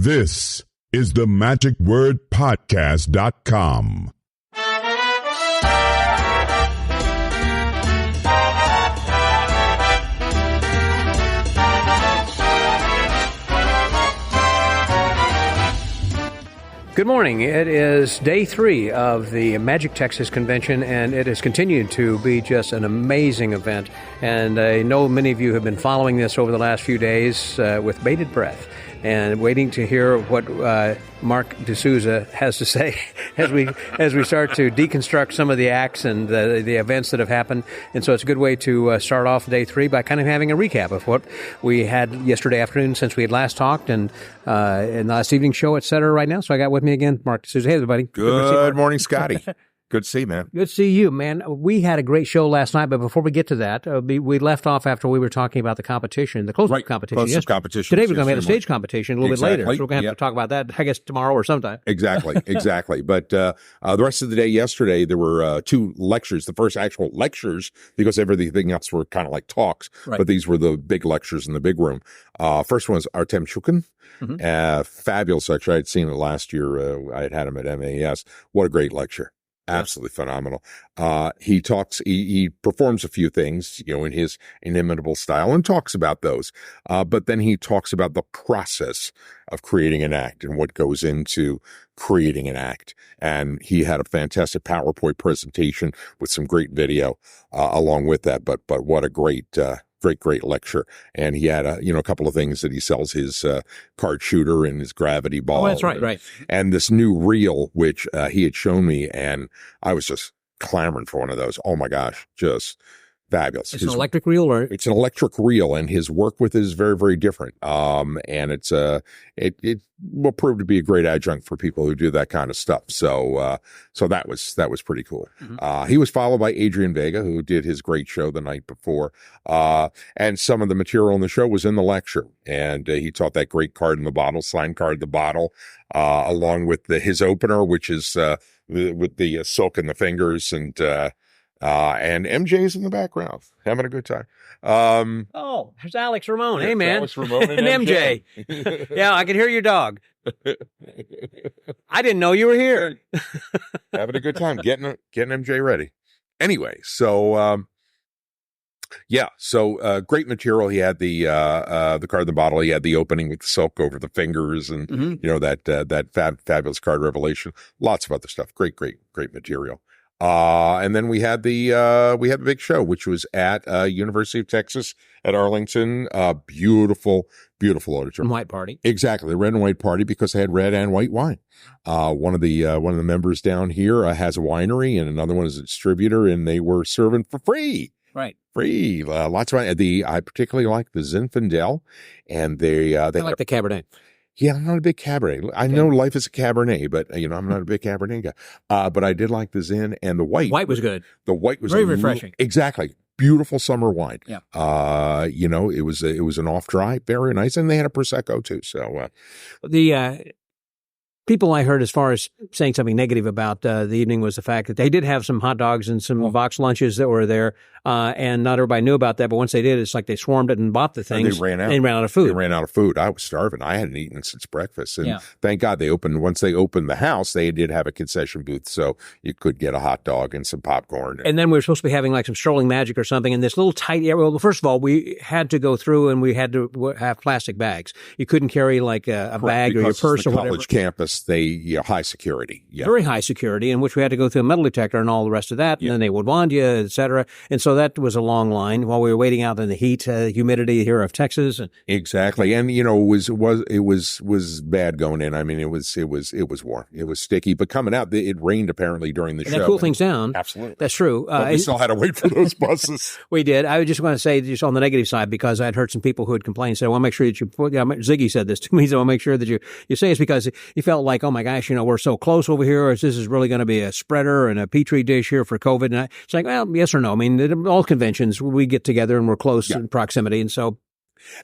This is the magicwordpodcast.com. Good morning. It is day 3 of the Magic Texas Convention, and it has continued to be just an amazing event. And I know many of you have been following this over the last few days with bated breath and waiting to hear what Mark D'Souza has to say as we start to deconstruct some of the acts and the events that have happened. And so it's a good way to start off day 3 by kind of having a recap of what we had yesterday afternoon since we had last talked and last evening's show, et cetera, right now. So I got with me again Mark D'Souza. Hey, everybody. Good morning, Scotty. Good to see you, man. Good to see you, man. We had a great show last night, but before we get to that, we left off after we were talking about the competition, the close-up competition. Close-up competition. Today we're going to have a stage competition a little bit later, so we're going to have to talk about that, I guess, tomorrow or sometime. Exactly. But the rest of the day yesterday, there were 2 lectures, the first actual lectures, because everything else were kind of like talks, but these were the big lectures in the big room. First one was Artem Shukin. Fabulous lecture. I had seen it last year. I had him at MAS. What a great lecture. Absolutely phenomenal. He performs a few things, in his inimitable style and talks about those. But then he talks about the process of creating an act and what goes into creating an act. And he had a fantastic PowerPoint presentation with some great video, along with that. But what a great lecture. And he had a couple of things that he sells, his card shooter and his gravity ball. Oh, that's right. And this new reel, which he had shown me, and I was just clamoring for one of those. Oh my gosh, just fabulous. It's an electric reel, or it's an electric reel, and his work with it is very, very different. And it's it will prove to be a great adjunct for people who do that kind of stuff. So that was pretty cool. He was followed by Adrian Vega, who did his great show the night before. And some of the material in the show was in the lecture, and he taught that great card in the bottle, sign card in the bottle, along with his opener, which is with the silk in the fingers, and MJ's in the background having a good time. There's Alex Ramon. Hey, man. Alex Ramon and MJ. Yeah, I can hear your dog. I didn't know you were here. Having a good time, getting MJ ready. Anyway, so great material. He had the card in the bottle. He had the opening with the silk over the fingers, and that fabulous card revelation. Lots of other stuff. Great material. And then we had the big show, which was at University of Texas at Arlington. Beautiful auditorium. White party. Exactly, the red and white party, because they had red and white wine. One of the members down here has a winery, and another one is a distributor, and they were serving for free. Right. Free. Lots of wine. I particularly like the Zinfandel, and I like the Cabernet. Yeah, I'm not a big Cabernet. I know life is a Cabernet, but I'm not a big Cabernet guy. But I did like the Zin, and the white. White was good. The white was very refreshing. Exactly. Beautiful summer wine. Yeah. It was an off dry, very nice, and they had a Prosecco too. So the people I heard as far as saying something negative about the evening was the fact that they did have some hot dogs and some box lunches that were there, and not everybody knew about that. But once they did, it's like they swarmed it and bought the things. They ran out. And ran out of food. They ran out of food. I was starving. I hadn't eaten since breakfast. And thank God once they opened the house, they did have a concession booth, so you could get a hot dog and some popcorn. And then we were supposed to be having like some strolling magic or something in this little tight area. Well, first of all, we had to go through and we had to have plastic bags. You couldn't carry like a bag or your purse or whatever. College campus, high security. Yeah. Very high security, in which we had to go through a metal detector and all the rest of that. And then they would wand you, et cetera. And so that was a long line while we were waiting out in the heat, humidity here of Texas. Exactly. And, it was bad going in. I mean, it was warm. It was sticky, but coming out, it rained apparently during the show. That cooled things down. Absolutely. That's true. But we still had to wait for those buses. We did. I just want to say just on the negative side, because I'd heard some people who had complained, said, I want to make sure that you put, Ziggy said this to me, so I want to make sure that you say it's because he felt like, oh my gosh, we're so close over here, or this is really going to be a spreader and a petri dish here for COVID. And it's like, well, yes or no. I mean, all conventions, we get together and we're close in proximity. And so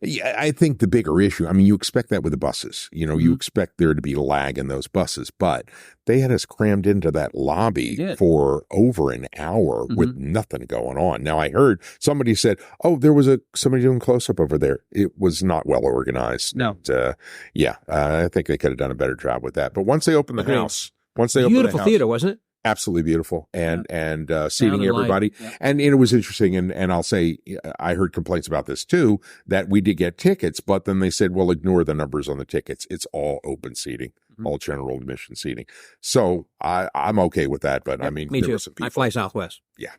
Yeah, I think the bigger issue, I mean, you expect that with the buses. You know, you expect there to be lag in those buses, but they had us crammed into that lobby for over an hour with nothing going on. Now, I heard somebody said, oh, there was somebody doing close-up over there. It was not well organized. No. And, I think they could have done a better job with that. But once they opened the house, beautiful theater, wasn't it? Absolutely beautiful, and seating everybody, and it was interesting. And I'll say, I heard complaints about this too, that we did get tickets, but then they said, well, ignore the numbers on the tickets. It's all open seating, all general admission seating. So I'm okay with that. But I mean, me too. I fly Southwest. Yeah.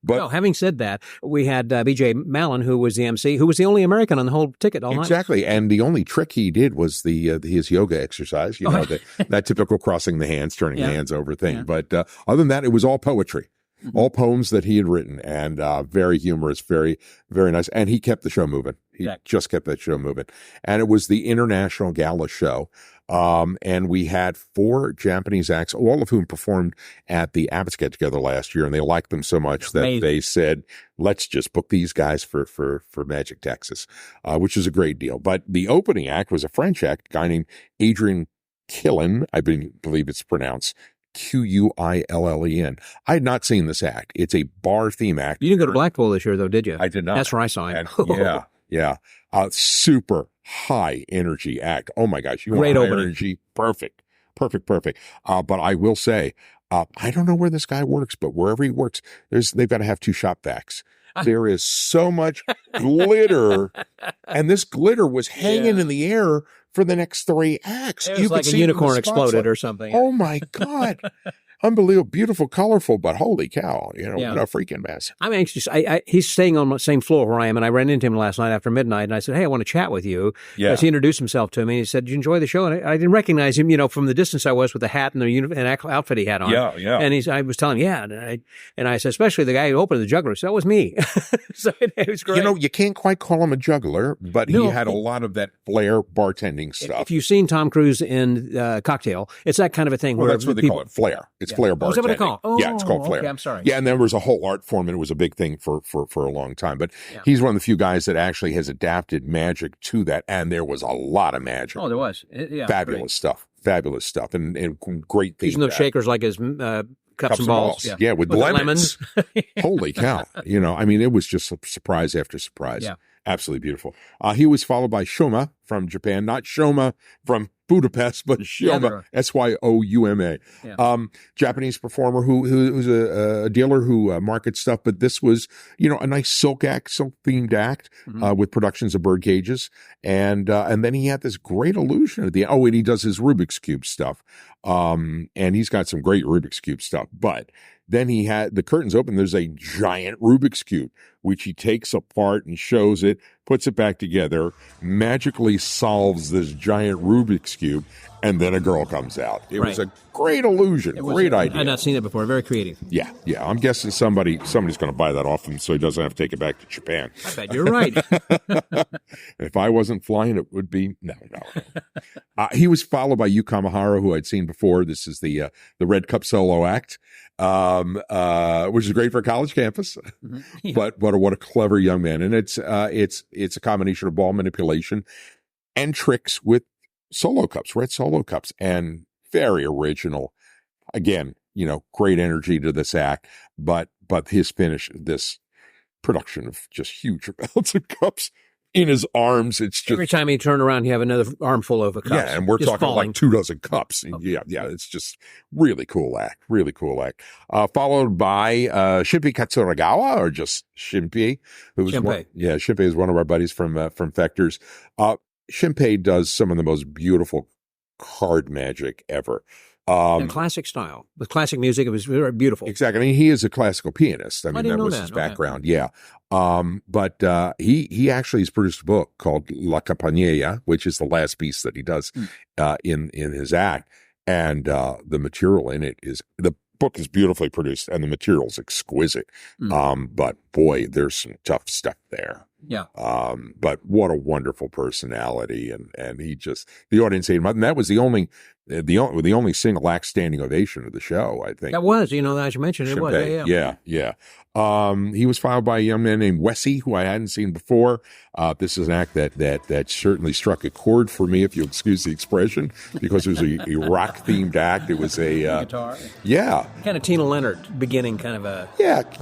But having said that, we had B.J. Mallon, who was the MC, who was the only American on the whole ticket all night. Exactly, and the only trick he did was his yoga exercise. You know, that typical crossing the hands, turning the hands over thing. Yeah. But other than that, it was all poetry, all poems that he had written, and very humorous, very, very nice. And he kept the show moving. He just kept that show moving. And it was the International Gala Show. And we had 4 Japanese acts, all of whom performed at the Abbott's Get Together last year, and they liked them so much that they said, let's just book these guys for Magic Texas, which is a great deal. But the opening act was a French act, a guy named Adrian Quillen, I believe it's pronounced Quillen. I had not seen this act. It's a bar theme act. You didn't go to Blackpool this year, though, did you? I did not. That's where I saw him. Yeah. Super high energy act. Oh my gosh. Great opening. Energy. Perfect. But I will say, I don't know where this guy works, but wherever he works, they've got to have 2 shop vacs. There is so much glitter, and this glitter was hanging in the air for the next 3 acts. It was like a unicorn exploded or something. Oh my God. Unbelievable, beautiful, colorful, but holy cow, what a freaking mess. I'm anxious. He's staying on the same floor where I am, and I ran into him last night after midnight, and I said, hey, I want to chat with you. Yeah. As he introduced himself to me, he said, did you enjoy the show? And I didn't recognize him, from the distance I was with the hat and the outfit he had on. Yeah. And I was telling him, and I said, especially the guy who opened the juggler. So that was me. So it was great. You can't quite call him a juggler, but he had a lot of that flair bartending stuff. If you've seen Tom Cruise in Cocktail, it's that kind of a thing. Well, that's what they call it, flair. It's flair bartending. Oh, is that what they call it? Oh, yeah, it's called flair. Okay, I'm sorry. Yeah, and there was a whole art form, and it was a big thing for a long time. But he's one of the few guys that actually has adapted magic to that, and there was a lot of magic. Oh, there was. Fabulous stuff, and great things. Using those shakers like his cups and balls. Yeah, with lemons. Holy cow. It was just surprise after surprise. Yeah. Absolutely beautiful. He was followed by Shoma from Japan, not Shoma from Budapest, but Shoma, Syouma. Yeah. Japanese performer who's a dealer who markets stuff, but this was, a nice silk themed act with productions of bird cages. And then he had this great illusion at the end. Oh, and he does his Rubik's Cube stuff. And he's got some great Rubik's Cube stuff, but then he had the curtains open. There's a giant Rubik's Cube, which he takes apart and shows it, puts it back together, magically solves this giant Rubik's Cube, and then a girl comes out. It was a great illusion, great idea. I had not seen it before. Very creative. Yeah. I'm guessing somebody's going to buy that off him so he doesn't have to take it back to Japan. I bet you're right. If I wasn't flying, it would be no. He was followed by Yu Kamihara, who I'd seen before. This is the Red Cup solo act. Which is great for a college campus, but what a clever young man. And it's a combination of ball manipulation and tricks with solo cups, red solo cups, and very original. Again, great energy to this act, but his finish, this production of just huge amounts of cups in his arms. It's just every time he turned around, he have another armful of cups. Yeah, and we're talking like 24 cups. Oh. Yeah, it's just really cool act. Followed by Shinpei Katsuragawa, or just Shinpei, Shinpei is one of our buddies from Fectors. Shinpei does some of the most beautiful card magic ever. In classic style, with classic music, it was very beautiful. Exactly. He is a classical pianist. That was his background. Okay. Yeah. But he actually has produced a book called La Campanella, which is the last piece that he does in his act. And the material in it the book is beautifully produced and the material is exquisite. But boy, there's some tough stuff there. Yeah. But what a wonderful personality. And he just, the audience ate him up. And that was the only the only single act standing ovation of the show, I think. That was, as you mentioned, it was. Yeah. He was followed by a young man named Wessie, who I hadn't seen before. This is an act that certainly struck a chord for me, if you excuse the expression, because it was a rock themed act. It was a guitar. Yeah, kind of Tina Leonard beginning, kind of a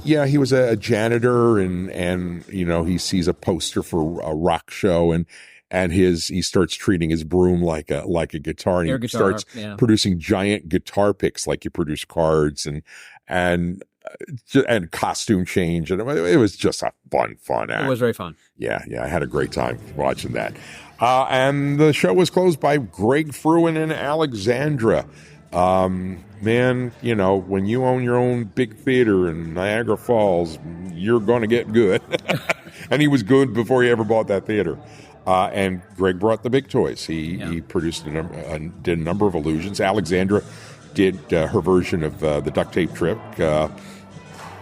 yeah. He was a janitor, and he sees a poster for a rock show, and he starts treating his broom like a guitar, and he starts producing giant guitar picks like you produce cards, and costume change, and it was just a fun act. It was very fun. Yeah, I had a great time watching that. And the show was closed by Greg Fruin and Alexandra. Man, when you own your own big theater in Niagara Falls, you're going to get good. And he was good before he ever bought that theater. And Greg brought the big toys. He produced did a number of illusions. Alexandra did her version of the duct tape trick.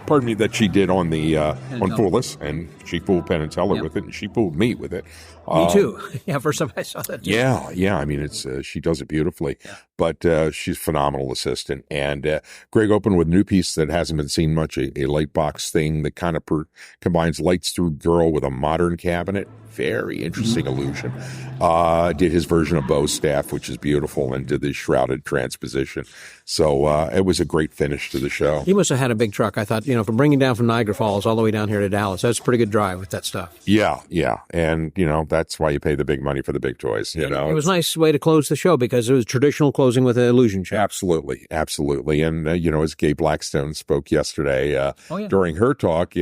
That she did on on Fool-Us, and she fooled Penn and Teller with it, and she fooled me with it. Me too. Yeah, first time I saw that too. Yeah. I mean, she does it beautifully, but she's a phenomenal assistant. And Greg opened with a new piece that hasn't been seen much, a light box thing that kind of combines Lights Through Girl with a modern cabinet. Very interesting illusion. Did his version of Bow Staff, which is beautiful, and did the shrouded transposition. So it was a great finish to the show. He must have had a big truck. I thought, from bringing down from Niagara Falls all the way down here to Dallas, that's a pretty good drive with that stuff. Yeah. And, that's why you pay the big money for the big toys. It was a nice way to close the show because it was traditional closing with an illusion show. Absolutely. And, as Gay Blackstone spoke yesterday during her talk,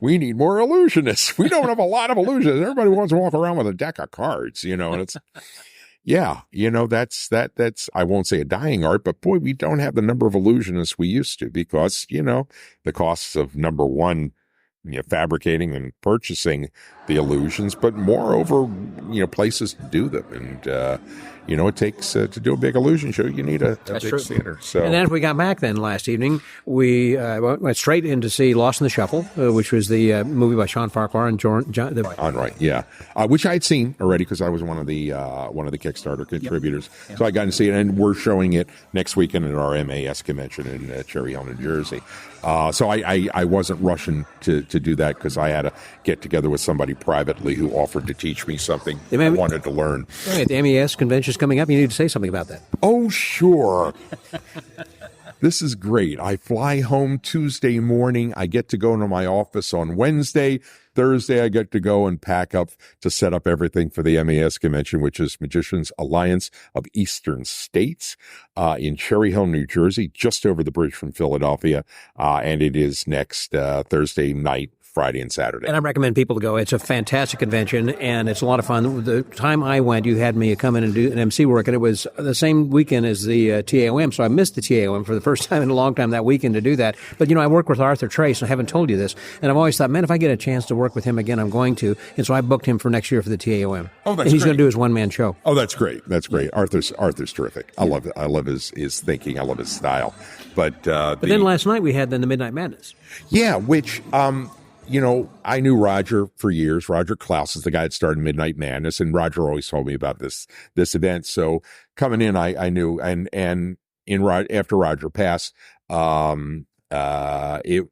we need more illusionists. We don't have a lot of illusions. Everybody wants to walk around with a deck of cards, and it's, that's, I won't say a dying art, but boy, we don't have the number of illusionists we used to because, the costs of number one, fabricating and purchasing the illusions, but moreover, places to do them. And, it takes to do a big illusion show, you need a big theater. So, and then if we got back then last evening, we went straight in to see Lost in the Shuffle, which was the movie by Sean Farquhar and John Onright, which I had seen already because I was one of the Kickstarter contributors. So I got to see it, and we're showing it next weekend at our MAS convention in Cherry Hill, New Jersey. So I wasn't rushing to do that because I had to get together with somebody privately who offered to teach me something I wanted to learn. Right, the MES convention's coming up. You need to say something about that. Oh, sure. This is great. I fly home Tuesday morning. I get to go to my office on Wednesday. Thursday, I get to go and pack up to set up everything for the MAS convention, which is Magicians Alliance of Eastern States in Cherry Hill, New Jersey, just over the bridge from Philadelphia. And it is next Thursday night, Friday and Saturday. And I recommend people to go. It's a fantastic convention, and it's a lot of fun. The time I went, you had me come in and do an MC work, and it was the same weekend as the TAOM, so I missed the TAOM for the first time in a long time that weekend to do that. But, I work with Arthur Trace, and I haven't told you this, and I've always thought, man, if I get a chance to work with him again, I'm going to. And so I booked him for next year for the TAOM. Oh, that's and he's great. going to do his one-man show. Oh, that's great. That's great. Arthur's terrific. I love it. I love his thinking. I love his style. But then last night we had the Midnight Madness. Yeah, which... I knew Roger for years. Roger Klaus is the guy that started Midnight Madness, and Roger always told me about this event. So coming in, I knew, and after Roger passed, it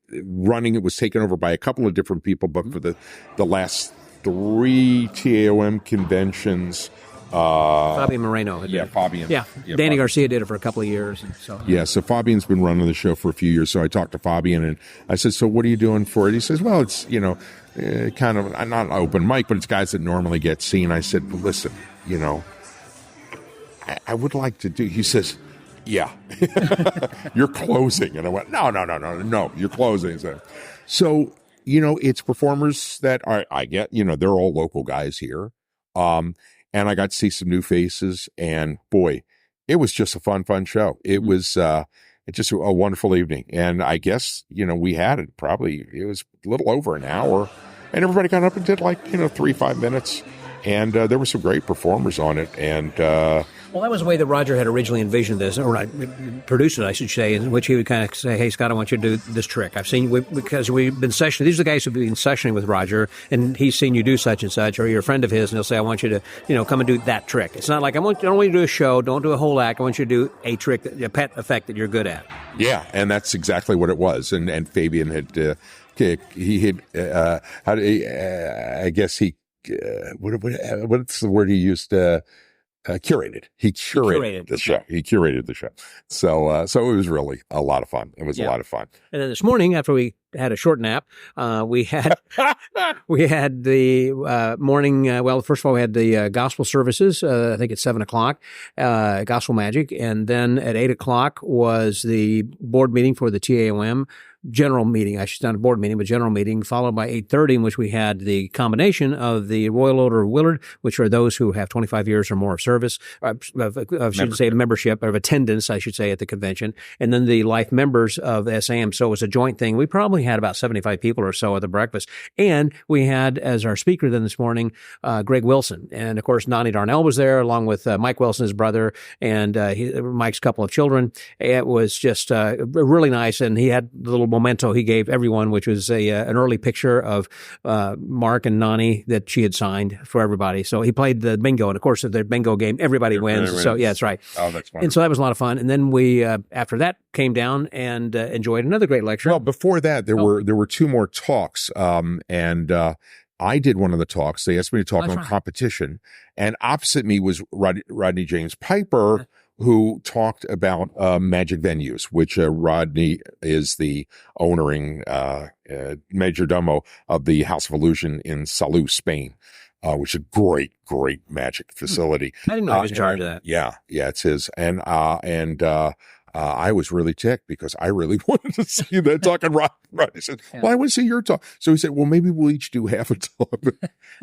was taken over by a couple of different people, but for the last 3 TAOM conventions. Fabian Moreno. Fabian. Yeah, Danny Fabian. Garcia did it for a couple of years. And so. Yeah, so Fabian's been running the show for a few years. So I talked to Fabian and I said, so what are you doing for it? He says, well, it's, kind of, not an open mic, but it's guys that normally get seen. I said, well, listen, I would like to do, he says, yeah, you're closing. And I went, no, you're closing. So, it's performers that I get, they're all local guys here. And I got to see some new faces, and boy, it was just a fun show. It was just a wonderful evening. And I guess, we had it it was a little over an hour, and everybody got up and did 3-5 minutes. and there were some great performers on it. And well, that was the way that Roger had originally envisioned this, or produced it, I should say, in which he would kind of say, "Hey, Scott, I want you to do this trick. I've seen because we've been sessioning. These are the guys who've been sessioning with Roger, and he's seen you do such and such, or you're a friend of his, and he'll say, I want you to, come and do that trick. It's not like I don't want you to do a show, don't do a whole act. I want you to do a trick, a pet effect that you're good at." Yeah, and that's exactly what it was. And Fabian had I guess he what's the word he used? Curated. He curated the show. He curated the show. So it was really a lot of fun. It was a lot of fun. And then this morning, after we had a short nap, we had the morning. Well, first of all, we had the gospel services. I think at 7:00, Gospel Magic, and then at 8:00 was the board meeting for the TAOM. General meeting, not a board meeting, but general meeting, followed by 8:30, in which we had the combination of the Royal Order of Willard, which are those who have 25 years or more of service, membership, or of attendance, I should say, at the convention, and then the life members of SAM. So it was a joint thing. We probably had about 75 people or so at the breakfast. And we had, as our speaker then this morning, Greg Wilson. And of course, Nani Darnell was there, along with Mike Wilson, his brother, and Mike's couple of children. It was just really nice. And he had the little memento he gave everyone, which was an early picture of Mark and Nani that she had signed for everybody. So he played the bingo, and of course, at the bingo game, everybody wins. So yeah, that's right. Oh, that's wonderful. And so that was a lot of fun. And then we, after that, came down and enjoyed another great lecture. Well, before that, there were two more talks, and I did one of the talks. They asked me to talk on competition, and opposite me was Rodney James Piper, who talked about magic venues, which Rodney is the owning majordomo of the House of Illusion in Salou, Spain, which is a great magic facility. I didn't know he was in charge of that. Yeah, it's his. And I was really ticked because I really wanted to see that talk. And Rodney said, well, I want to see your talk. So he said, well, maybe we'll each do half a talk.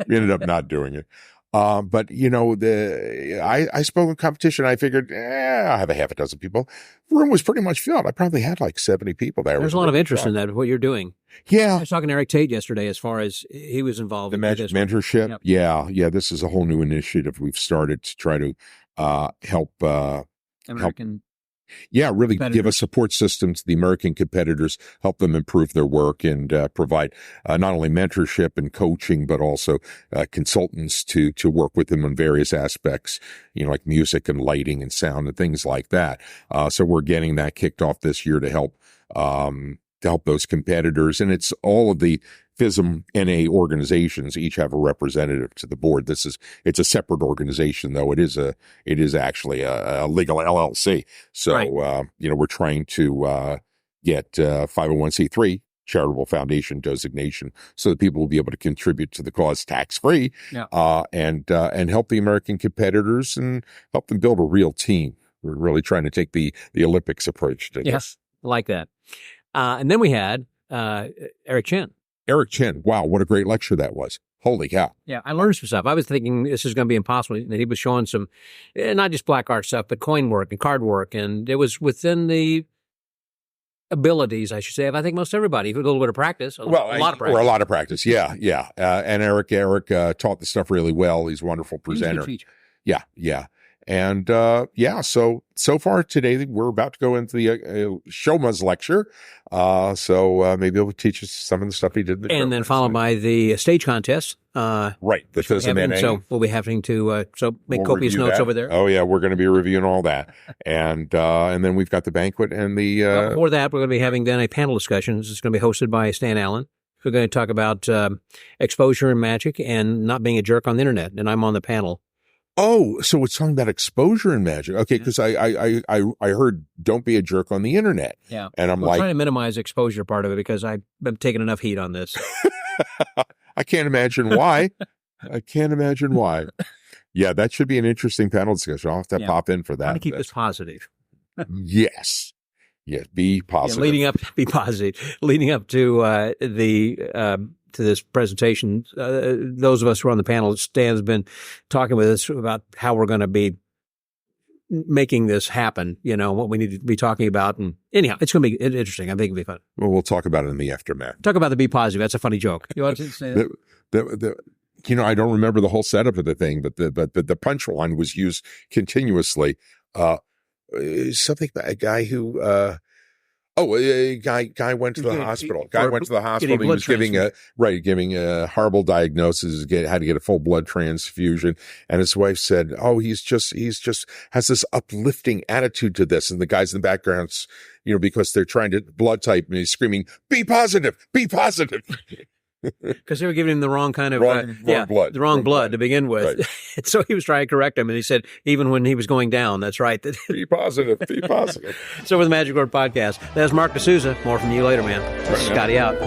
We ended up not doing it. But I spoke in competition. I figured, I have a half a dozen people. The room was pretty much filled. I probably had like 70 people there. There's a lot of interest in that, what you're doing. Yeah. I was talking to Eric Tate yesterday as far as he was involved. The magic mentorship. Yep. Yeah. This is a whole new initiative we've started to try to help American. Really give a support system to the American competitors, help them improve their work, and provide not only mentorship and coaching, but also consultants to work with them on various aspects, like music and lighting and sound and things like that. So we're getting that kicked off this year to help those competitors. And it's all of the FISM NA organizations each have a representative to the board. It's a separate organization, though. It is actually a legal LLC. So, right. We're trying to get 501c3 charitable foundation designation so that people will be able to contribute to the cause tax-free, and help the American competitors and help them build a real team. We're really trying to take the Olympics approach to this. I like that. And then we had Eric Chen. Eric Chen. Wow, what a great lecture that was. Holy cow. Yeah, I learned some stuff. I was thinking this is going to be impossible. And he was showing some, not just black art stuff, but coin work and card work. And it was within the abilities, I should say, of I think most everybody. A little bit of practice. A lot of practice. Or a lot of practice, yeah. And Eric taught the stuff really well. He's a wonderful presenter. Yeah. And so far today, we're about to go into the Shoma's lecture. So maybe he'll teach us some of the stuff he did. And then followed by the stage contest. Right. The FISM NA. So we'll be having to make copious notes over there. Oh, yeah. We're going to be reviewing all that. And then we've got the banquet and the... before that, we're going to be having then a panel discussion. This is going to be hosted by Stan Allen. We're going to talk about exposure in magic and not being a jerk on the internet. And I'm on the panel. Oh, so it's talking about exposure in magic. Okay, because I heard don't be a jerk on the internet. Yeah. And I'm trying to minimize exposure part of it because I've been taking enough heat on this. I can't imagine why. Yeah, that should be an interesting panel discussion. I'll have to pop in for that. I want to keep this positive. Yes, be positive. Be positive. Leading up to to this presentation, those of us who are on the panel, Stan's been talking with us about how we're going to be making this happen, what we need to be talking about. And anyhow, it's going to be interesting. I think it'll be fun. Well, we'll talk about it in the aftermath. Talk about the be positive. That's a funny joke. You want to say that? I don't remember the whole setup of the thing, but the punchline was used continuously. Something about a guy who, a guy went to the hospital. Guy went to the hospital. He was giving a horrible diagnosis. Had to get a full blood transfusion, and his wife said, "Oh, he's just has this uplifting attitude to this." And the guys in the background, because they're trying to blood type, and he's screaming, "Be positive, be positive." Because they were giving him the wrong kind of wrong blood. The wrong blood to begin with. Right. And so he was trying to correct him, and he said, even when he was going down, that's right. Be positive, be positive. So with the Magic Word Podcast, that's Mark D'Souza. More from you later, man. This is Scotty out.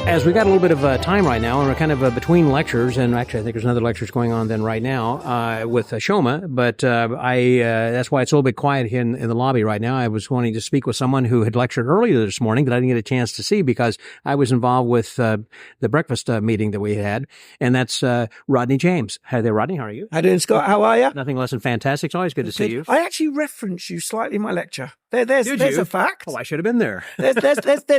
As we got a little bit of time right now, and we're kind of between lectures, and actually I think there's another lecture going on then right now with Shoma, but that's why it's a little bit quiet here in the lobby right now. I was wanting to speak with someone who had lectured earlier this morning that I didn't get a chance to see because I was involved with the breakfast meeting that we had, and that's Rodney James. Hi there, Rodney. How are you? How you doing, Scott? How are you? Nothing less than fantastic. It's always good to see you. I actually referenced you slightly in my lecture. There's a fact. Oh, I should have been there. There's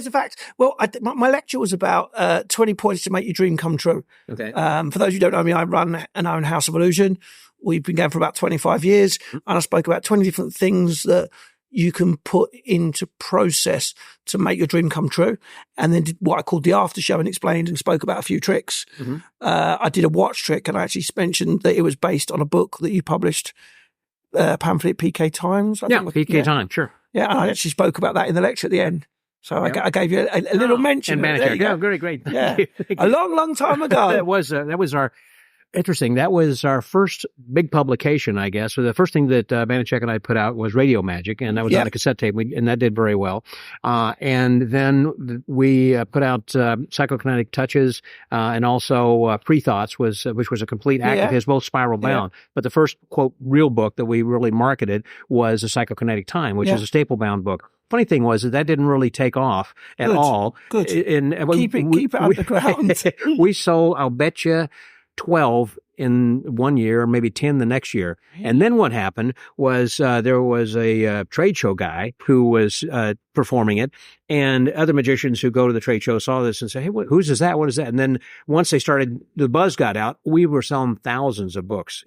a fact. Well, my lecture was about 20 points to make your dream come true. Okay. For those who don't know me, I run an own House of Illusion. We've been going for about 25 years, and I spoke about 20 different things that you can put into process to make your dream come true. And then did what I called the after show and explained and spoke about a few tricks. Mm-hmm. I did a watch trick, and I actually mentioned that it was based on a book that you published, pamphlet PK Times. PK Times, sure. Yeah, and I actually spoke about that in the lecture at the end. So I gave you a little mention. Yeah, very great. Yeah, a long time ago. That was our interesting. That was our first big publication, I guess. So the first thing that Banachek and I put out was Radio Magic, and that was on a cassette tape, and that did very well. And then we put out Psychokinetic Touches, and also Pre-Thoughts, which was a complete act of his, both spiral bound. Yeah. But the first, quote, real book that we really marketed was A Psychokinetic Time, which is a staple bound book. Funny thing was that didn't really take off at all. Good. Keep it underground. We sold, I'll bet you, 12 in 1 year, or maybe 10 the next year. And then what happened was there was a trade show guy who was performing it, and other magicians who go to the trade show saw this and say, "Hey, whose is that? What is that?" And then once the buzz got out, we were selling thousands of books,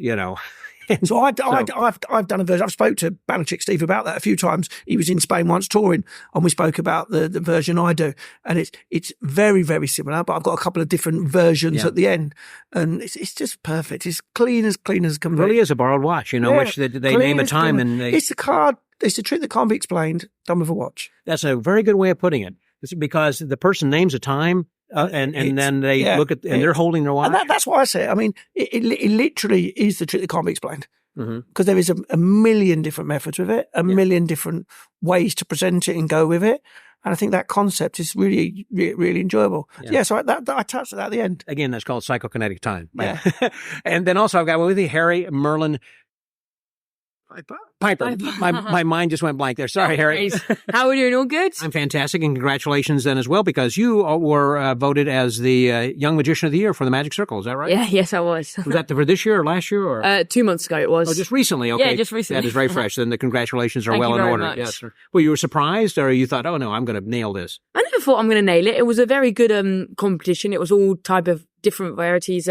So I've done a version. I've spoke to Banachek Steve about that a few times. He was in Spain once touring, and we spoke about the version I do, and it's very, very similar. But I've got a couple of different versions at the end, and it's just perfect. It's clean as can be. It really is a borrowed watch, which they name a time, and it's a card. It's a trick that can't be explained, done with a watch. That's a very good way of putting it. It's because the person names a time. And then they look at, and they're holding their watch. And that's why I say it. I mean, it literally is the trick that can't be explained. Because there is a million different methods with it, a million different ways to present it and go with it. And I think that concept is really, really, really enjoyable. Yeah, so I touched it at the end. Again, that's called Psychokinetic Time. Yeah. And then also I've got with you Harry Merlin Piper. My mind just went blank there. Sorry, Harry. How are you doing? All good? I'm fantastic, and congratulations then as well, because you were voted as the Young Magician of the Year for the Magic Circle. Is that right? Yeah, yes, I was. Was that for this year or last year? Or 2 months ago it was. Oh, just recently? Okay. Yeah, just recently. That is very fresh. Then the congratulations are Thank well you in very order. much. Yes. Well, you were surprised, or you thought, oh no, I'm going to nail this? I never thought I'm going to nail it. It was a very good competition. It was all type of different varieties,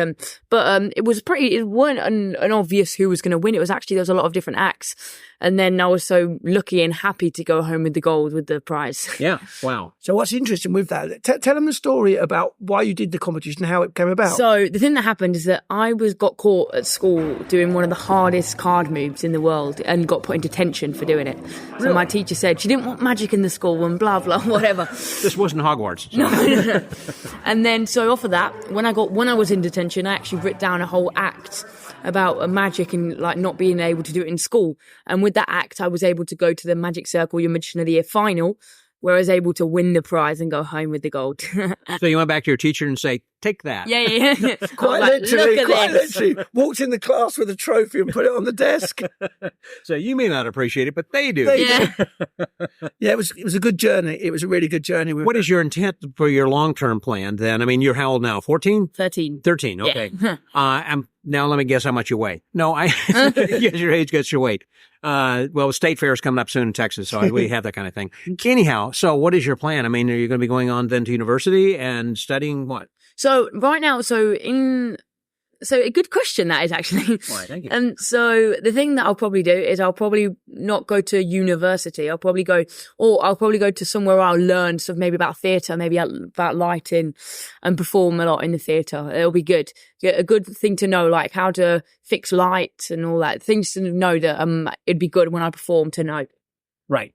but it weren't an obvious who was going to win. It was actually, there was a lot of different acts, and then I was so lucky and happy to go home with the gold, with the prize. Yeah, wow. So what's interesting with that? Tell them the story about why you did the competition, how it came about. So the thing that happened is that I got caught at school doing one of the hardest card moves in the world and got put into detention for doing it. So my teacher said she didn't want magic in the school and blah blah whatever. This wasn't Hogwarts. So. No. And then so off of that, when I was in detention, I actually wrote down a whole act about magic and like not being able to do it in school. And with that act, I was able to go to the Magic Circle Young Magician of the Year final, where I was able to win the prize and go home with the gold. So you went back to your teacher and say, take that. Yeah. Quite literally. Walked in the class with a trophy and put it on the desk. So you may not appreciate it, but they do. Yeah. Yeah, it was a good journey. It was a really good journey. What is your intent for your long-term plan then? I mean, you're how old now? 14? 13. 13, okay. Yeah. Now let me guess how much you weigh. No, yes, your age gets your weight. Well, State Fair is coming up soon in Texas, so we have that kind of thing. Anyhow, so what is your plan? I mean, are you going to be going on then to university and studying what? So right now, so a good question that is actually. Why, thank you. So the thing that I'll probably do is I'll probably not go to university. I'll probably go to somewhere where I'll learn stuff maybe about theatre, maybe about lighting, and perform a lot in the theatre. It'll be good. A good thing to know, like how to fix lights and all that. Things to know that it'd be good when I perform to know. Right.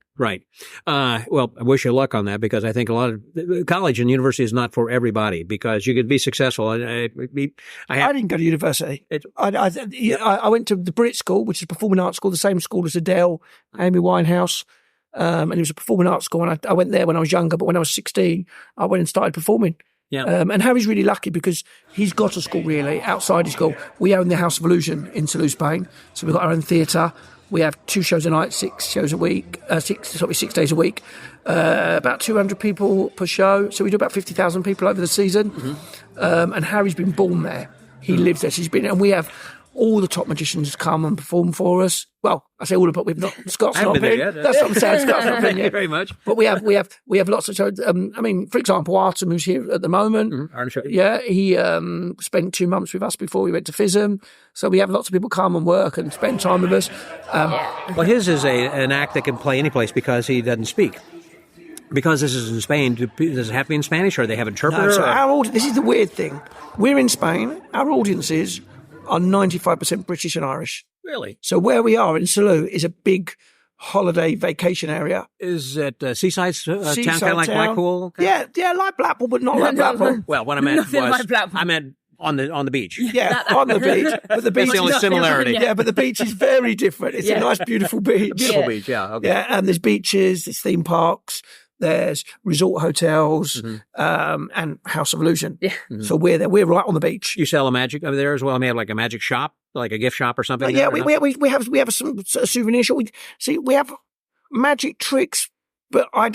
Well, I wish you luck on that because I think a lot of college and university is not for everybody because you could be successful. I didn't go to university. I went to the Brit School, which is a performing arts school, the same school as Adele, Amy Winehouse. And it was a performing arts school. And I went there when I was younger, but when I was 16, I went and started performing. Yeah. And Harry's really lucky because he's got a school really outside his school. We own the House of Illusion in Toulouse, Spain. So we've got our own theatre. We have 2 shows a night, 6 shows a week, 6 days a week, about 200 people per show. So we do about 50,000 people over the season. Mm-hmm. And Harry's been born there. He lives there. So he's been, and we have all the top magicians come and perform for us. Well, I say all of, but we've not. Scott's not been. That's what I'm saying. Scott's not been yet. Very much. But we have lots of shows. I mean, for example, Artem, who's here at the moment. Mm-hmm. Yeah, he spent 2 months with us before we went to FISM. So we have lots of people come and work and spend time with us. Well, his is an act that can play any place because he doesn't speak. Because this is in Spain, does it have to be in Spanish, or they have an interpreter? No, so this is the weird thing. We're in Spain. Our audiences are 95% British and Irish. Really? So where we are in Salou is a big holiday vacation area. Is it seaside town, kind of like Blackpool? Yeah, like Blackpool, but not like Blackpool. Well, what I meant was, like Blackpool. I meant on the beach. Yeah, on the beach. But the beach That's the only similarity. Yeah, but the beach is very different. It's a nice, beautiful beach. Beautiful beach, yeah. Okay. Yeah, and there's beaches, there's theme parks, there's resort hotels, and House of Illusion. Yeah. So we're there. We're right on the beach. You sell a magic over there as well? I mean, have like a magic shop, like a gift shop or something? Yeah, we have a souvenir shop. We have magic tricks, but I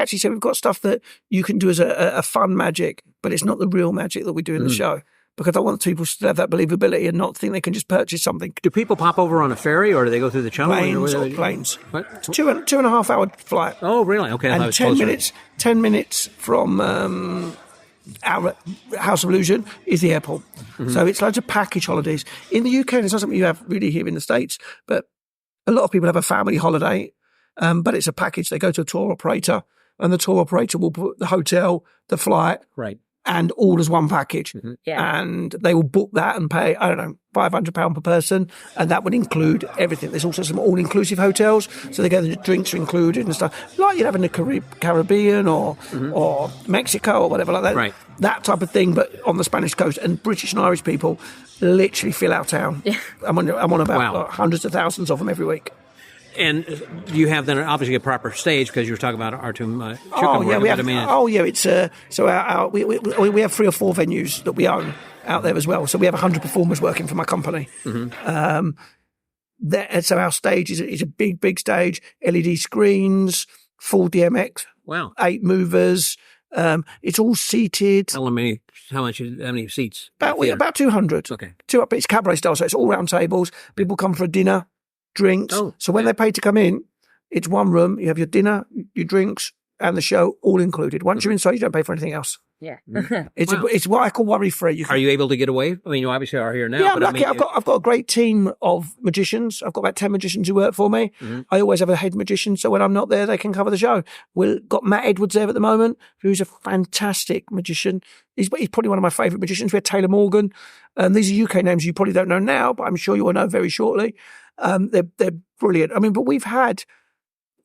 actually say we've got stuff that you can do as a fun magic, but it's not the real magic that we do in the show. Because I want people to have that believability and not think they can just purchase something. Do people pop over on a ferry, or do they go through the channel? Planes. What? 2.5 hour flight. Oh, really? Okay. And 10 minutes from our House of Illusion is the airport. Mm-hmm. So it's loads of package holidays. In the UK, it's not something you have really here in the States, but a lot of people have a family holiday, but it's a package. They go to a tour operator, and the tour operator will put the hotel, the flight, right, and all as one package. Mm-hmm. Yeah. And they will book that and pay, I don't know, £500 per person. And that would include everything. There's also some all-inclusive hotels. So they go, the drinks are included and stuff. Like you'd have in the Caribbean or Mexico or whatever like that. Right. That type of thing, but on the Spanish coast. And British and Irish people literally fill our town. Yeah. I'm on about like hundreds of thousands of them every week. And you have then obviously a proper stage because you were talking about Artem. We have 3 or 4 venues that we own out there as well. So we have 100 performers working for my company. Mm-hmm. So our stage is a big stage, LED screens, full DMX, 8 movers. It's all seated. How many seats? About 200. Okay. It's cabaret style, so it's all round tables. People come for a dinner. Drinks. So when they pay to come in, it's one room. You have your dinner, your drinks, and the show all included. Once you're inside, you don't pay for anything else. Yeah. It's what I call worry-free. Are you able to get away? I mean, you obviously are here now. Yeah, I'm lucky. I've got a great team of magicians. I've got about 10 magicians who work for me. Mm-hmm. I always have a head magician, so when I'm not there, they can cover the show. We've got Matt Edwards there at the moment, who's a fantastic magician. He's probably one of my favourite magicians. We had Taylor Morgan. These are UK names you probably don't know now, but I'm sure you will know very shortly. They're brilliant. I mean, but we've had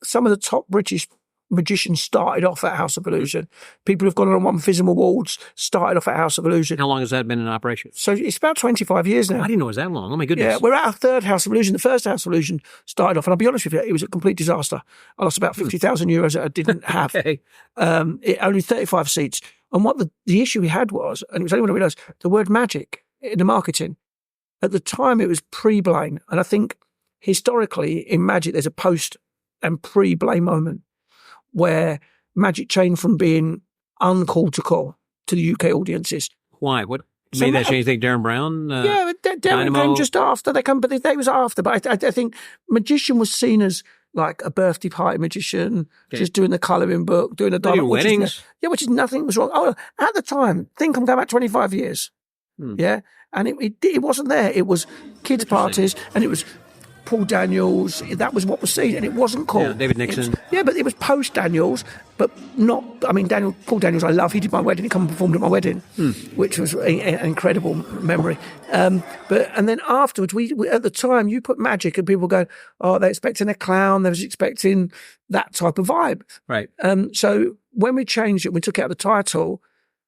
some of the top British magicians started off at House of Illusion. People who've gone on and won FISM Awards started off at House of Illusion. How long has that been in operation? So it's about 25 years now. I didn't know it was that long. Oh my goodness. Yeah, we're at our 3rd House of Illusion. The first House of Illusion started off, and I'll be honest with you, it was a complete disaster. I lost about 50,000 euros that I didn't have. Okay. Only 35 seats. And what the issue we had was, and it was only when I realised, the word magic in the marketing. At the time, it was pre-Blaine. And I think historically in magic, there's a post and pre-Blaine moment where magic changed from being uncool to cool to the UK audiences. Why? What made that change. Think Darren Brown? Yeah, but Darren Dynamo. came just after. But they was after. But I think magician was seen as like a birthday party magician, just doing the colouring book, doing a diamond. Weddings? Which is nothing was wrong. Oh, at the time, think I'm going back 25 years. Yeah, and it wasn't there. It was kids' parties, and it was Paul Daniels. That was what was seen, and it wasn't cool. Yeah, David Nixon. But it was post Daniels, but not. I mean, Paul Daniels, I love. He did my wedding. He come and performed at my wedding, which was an incredible memory. And then afterwards, we at the time you put magic, and people go, "Oh, they're expecting a clown. They was expecting that type of vibe." Right. So when we changed it, we took out the title.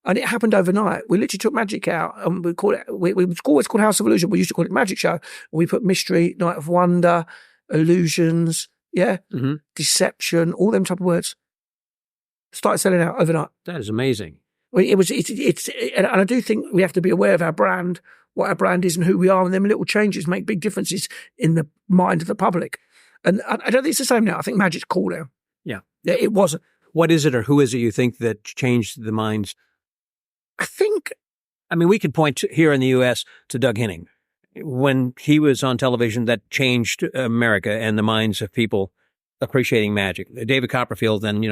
And it happened overnight. We literally took magic out, and we called it. We always called House of Illusion. We used to call it Magic Show. We put mystery, night of wonder, illusions, deception, all them type of words. Started selling out overnight. That is amazing. And I do think we have to be aware of our brand, what our brand is, and who we are, and them little changes make big differences in the mind of the public. And I don't think it's the same now. I think magic's cool now. Yeah, it wasn't. What is it, or who is it you think that changed the minds? I mean, we could point here in the U.S. to Doug Henning. When he was on television, that changed America and the minds of people appreciating magic. David Copperfield then,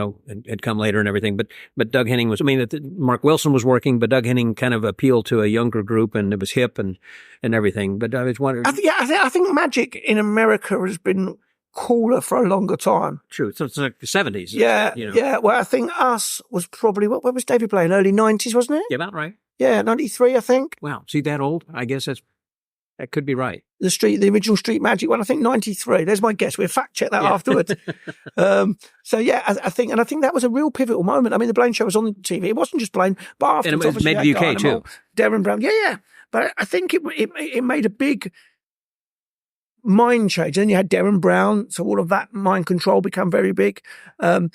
had come later and everything. But Doug Henning was, Mark Wilson was working, but Doug Henning kind of appealed to a younger group, and it was hip and everything. But I was wondering. I think magic in America has been cooler for a longer time. True. So it's like the 70s. Yeah. Well, I think Us was probably, what was David playing? Early 90s, wasn't it? Yeah, about right. Yeah, 93, I think. Wow. See, that old? I guess that could be right. The original Street Magic one, I think 93. There's my guess. We'll fact check that afterwards. I think that was a real pivotal moment. I mean, the Blaine Show was on TV. It wasn't just Blaine, but afterwards, and it was made in the UK too. Darren Brown. Yeah. But I think it made a big mind change. Then you had Darren Brown, so all of that mind control became very big. Of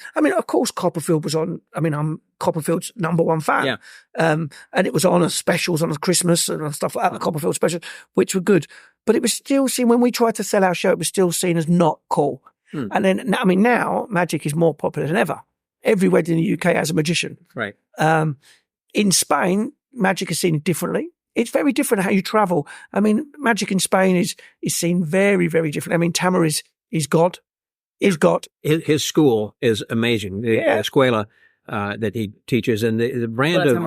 course, Copperfield was on. I'm Copperfield's number one fan. Yeah. And it was on as specials on Christmas and stuff like that, the Copperfield specials, which were good. But it was still seen, when we tried to sell our show, it was still seen as not cool. And then, now magic is more popular than ever. Every wedding in the UK has a magician. Right. In Spain, magic is seen differently. It's very different how you travel. Magic in Spain is seen very, very different. Tamer is God. Is God. His school is amazing. The Escuela that he teaches, and the brand of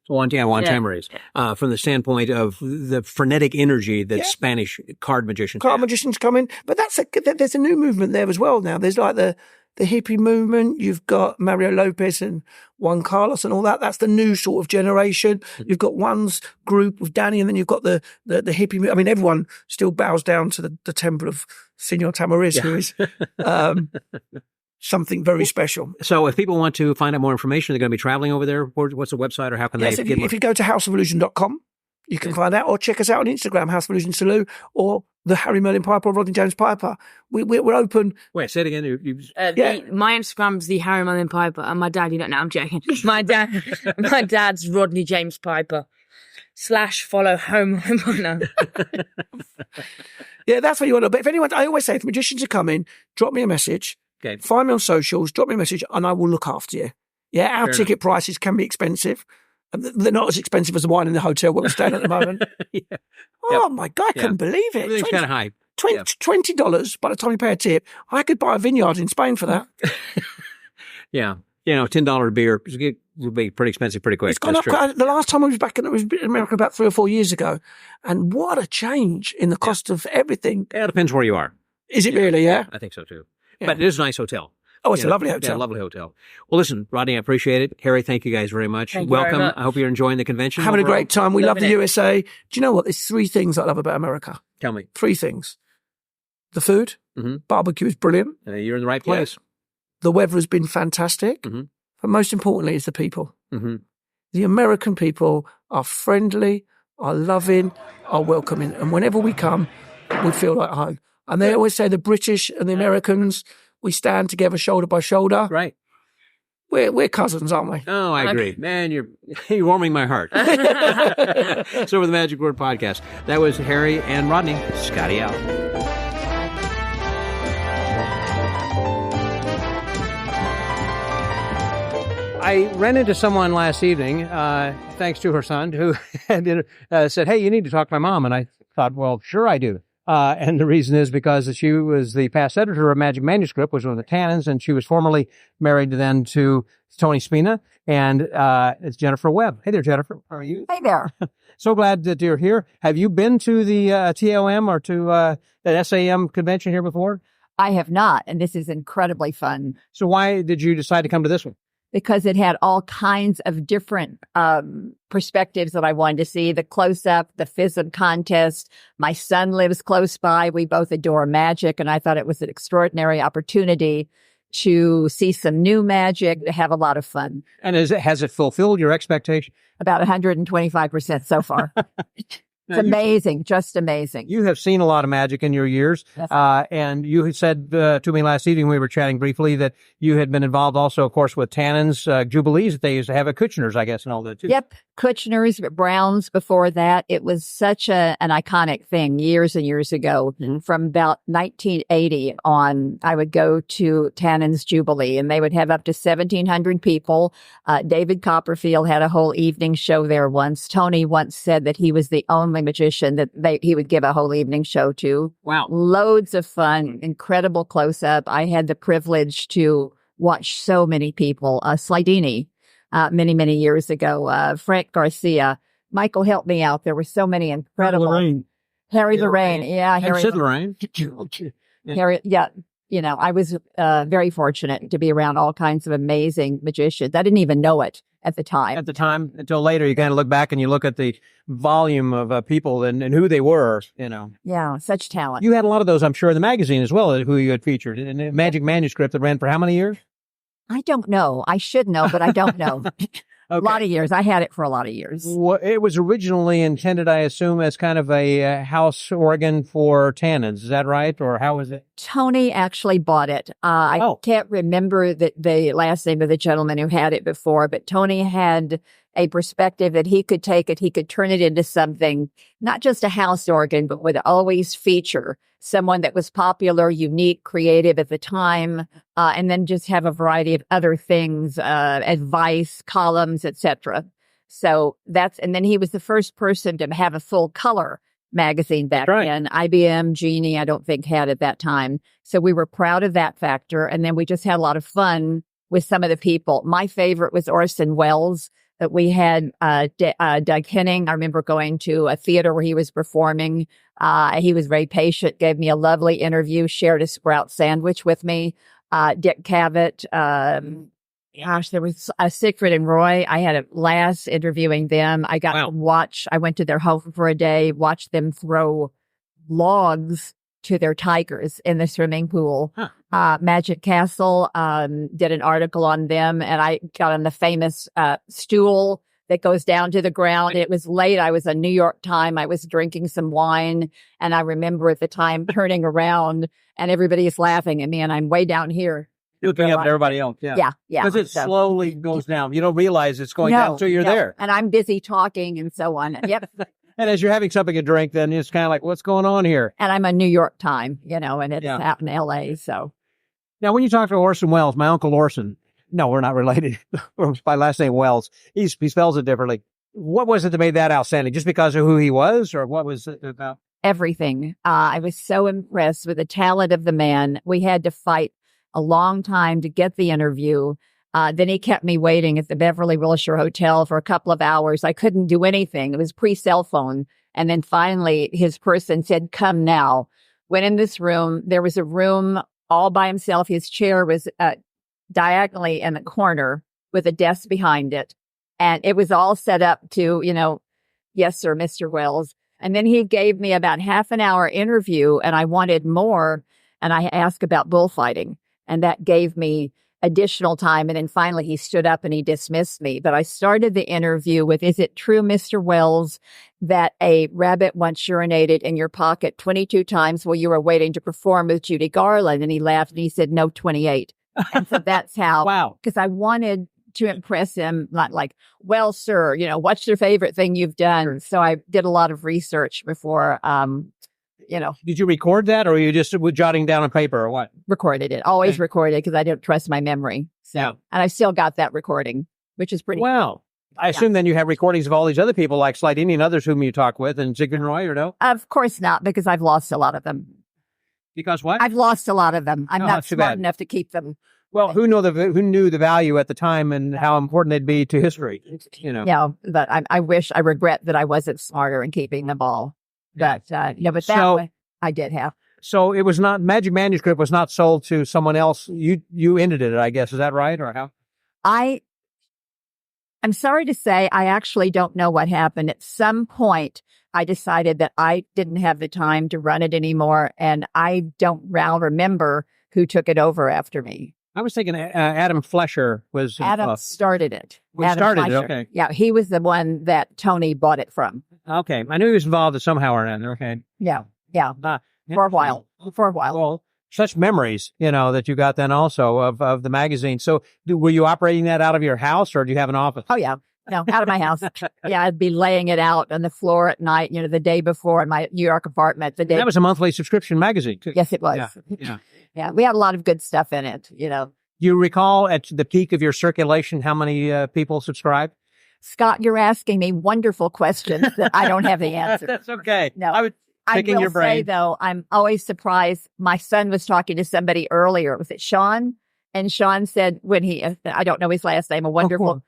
Juan Tamariz, from the standpoint of the frenetic energy that Spanish card magicians come in. But there's a new movement there as well now. There's like the hippie movement. You've got Mario Lopez and Juan Carlos and all that. That's the new sort of generation. You've got one's group with Danny, and then you've got the hippie. Everyone still bows down to the temple of Senor Tamariz, who is something very special. So if people want to find out more information, they're going to be traveling over there. What's the website, or how can they get more? If you go to houseofillusion.com, you can find out, or check us out on Instagram, House of Illusion Salou, or the Harry Merlin Piper or Rodney James Piper. We're open. Wait, say it again. My Instagram's the Harry Merlin Piper, and my dad, I'm joking. My dad's Rodney James Piper. / follow home. Yeah, that's what you want to. But if anyone, I always say, if magicians are coming, drop me a message. Okay. Find me on socials, drop me a message, and I will look after you. Yeah, our ticket prices can be expensive. They're not as expensive as the wine in the hotel where we're staying at the moment. Oh, my God, I couldn't believe it. Everything's kind of high. $20 by the time you pay a tip. I could buy a vineyard in Spain for that. Yeah. $10 beer would be pretty expensive pretty quick. It's gone up. The last time I was back in America about 3 or 4 years ago, and what a change in the cost of everything. Yeah, it depends where you are. Is it really, yeah? I think so, too. Yeah. But it is a nice hotel. Oh, it's a lovely hotel. Yeah, a lovely hotel. Well, listen, Rodney, I appreciate it. Harry, thank you guys very much. Welcome. I hope you're enjoying the convention. Having a great time. We love the USA. Do you know what? There's 3 things I love about America. Tell me. 3 things. The food. Mm-hmm. Barbecue is brilliant. You're in the right place. Yeah. The weather has been fantastic. Mm-hmm. But most importantly is the people. Mm-hmm. The American people are friendly, are loving, are welcoming. And whenever we come, we feel like home. And they always say the British and the Americans, we stand together shoulder by shoulder. Right. We're cousins, aren't we? Oh, I agree. Man, you're warming my heart. So with the Magic Word Podcast, that was Harry and Rodney. Scotty out. I ran into someone last evening, thanks to her son, who had said, "Hey, you need to talk to my mom." And I thought, well, sure I do. And the reason is because she was the past editor of Magic Manuscript, which was one of the Tannins, and she was formerly married then to Tony Spina, and it's Jennifer Webb. Hey there, Jennifer. How are you? Hey there. So glad that you're here. Have you been to the TOM or to the SAM convention here before? I have not, and this is incredibly fun. So why did you decide to come to this one? Because it had all kinds of different perspectives that I wanted to see. The close-up, the FISM contest. My son lives close by. We both adore magic, and I thought it was an extraordinary opportunity to see some new magic, to have a lot of fun. And has it fulfilled your expectation? About 125% so far. It's amazing, just amazing. You have seen a lot of magic in your years, Yes. And you had said to me last evening, we were chatting briefly, that you had been involved also, of course, with Tannins Jubilees that they used to have at Kushner's, I guess, and all that, too. Yep, Kushner's, Brown's before that. It was such an iconic thing years and years ago. Mm-hmm. From about 1980 on, I would go to Tannins Jubilee, and they would have up to 1,700 people. David Copperfield had a whole evening show there once. Tony once said that he was the only magician that he would give a whole evening show to. Wow. Loads of fun, incredible close-up. I had the privilege to watch so many people. Slidini, many, many years ago. Frank Garcia. Michael, help me out. There were so many incredible. Harry Lorraine. Yeah, And Harry Sid Lorraine. Harry, yeah. You know, I was very fortunate to be around all kinds of amazing magicians. I didn't even know it at the time. At the time, until later, you kind of look back and you look at the volume of people and who they were, you know. Yeah, such talent. You had a lot of those, I'm sure, in the magazine as well, who you had featured in the Magic Manuscript that ran for how many years? I don't know. I should know, but I don't know. A lot of years. I had it for a lot of years. Well, it was originally intended, I assume, as kind of a house organ for Tannins. Is that right? Or how was it? Tony actually bought it. I can't remember the last name of the gentleman who had it before, but Tony had a perspective that he could take it, he could turn it into something, not just a house organ, but would always feature someone that was popular, unique, creative at the time, and then just have a variety of other things, advice, columns, etc. So and then he was the first person to have a full color magazine back then. IBM, Genie, I don't think had at that time. So we were proud of that factor. And then we just had a lot of fun with some of the people. My favorite was Orson Welles. That we had Doug Henning. I remember going to a theater where he was performing. He was very patient, gave me a lovely interview, shared a sprout sandwich with me. Dick Cavett. There was Siegfried and Roy. I had a blast interviewing them. I got to watch. I went to their home for a day, watched them throw logs to their tigers in the swimming pool. Magic Castle did an article on them, and I got on the famous stool that goes down to the ground. It was late. I was on New York time. I was drinking some wine, and I remember at the time turning around, and everybody is laughing at me, and I'm way down here. Looking up at everybody else. Yeah. Yeah. Because it slowly goes down. You don't realize it's going down until you're there. And I'm busy talking and so on. Yep. And as you're having something to drink, then it's kind of like, what's going on here? And I'm on New York time, and it's out in L.A., so. Now, when you talk to Orson Welles, my Uncle Orson, no, we're not related. By last name Welles. He spells it differently. What was it that made that outstanding? Just because of who he was, or what was it about? Everything. I was so impressed with the talent of the man. We had to fight a long time to get the interview. Then he kept me waiting at the Beverly Wilshire Hotel for a couple of hours. I couldn't do anything. It was pre-cell phone. And then finally, his person said, "Come now." Went in this room. There was a room all by himself. His chair was diagonally in the corner with a desk behind it. And it was all set up to, "Yes, sir, Mr. Welles." And then he gave me about half an hour interview, and I wanted more. And I asked about bullfighting, and that gave me additional time. And then finally he stood up and he dismissed me. But I started the interview with, "Is it true, Mr. Welles, that a rabbit once urinated in your pocket 22 times while you were waiting to perform with Judy Garland?" And he laughed and he said, "No, 28. And so that's how, Wow. Because I wanted to impress him, not like, "Well, sir, what's your favorite thing you've done?" So I did a lot of research before, Did you record that, or were you just jotting down on paper, or what? recorded it. Always recorded because I didn't trust my memory. So, Yeah. and I still got that recording. which is pretty. Wow. I assume then you have recordings of all these other people like Slidini and others whom you talk with and Zygmunt Roy, or no? Of course not, because I've lost a lot of them. Because what? I've lost a lot of them. I'm Oh, not that's too smart bad. enough to keep them. Well, who knew the value at the time and how important they'd be to history? You know. Yeah, but I regret that I wasn't smarter in keeping them all. But but that So- way I did have. So it was not Magic Manuscript was not sold to someone else. You ended it, I guess. Is that right, or how? I'm sorry to say, I actually don't know what happened. At some point, I decided that I didn't have the time to run it anymore, and I don't now remember who took it over after me. I was thinking Adam Flesher was Adam started it. we Adam started it, Fleischer. okay. Yeah, he was the one that Tony bought it from. Okay. I knew he was involved somehow or another. Okay. Yeah. For a while. Well, such memories, that you got then also of the magazine. So were you operating that out of your house or do you have an office? Oh, yeah. No, out of my house. Yeah, I'd be laying it out on the floor at night, the day before in my New York apartment. That was a monthly subscription magazine, too. Yes, it was. Yeah. Yeah, we had a lot of good stuff in it, You recall at the peak of your circulation how many people subscribed? Scott, you're asking me wonderful questions that I don't have the answer. That's okay. No. I was picking will your brain. say, though, I'm always surprised. My son was talking to somebody earlier. Was it Sean? And Sean said when I don't know his last name, a wonderful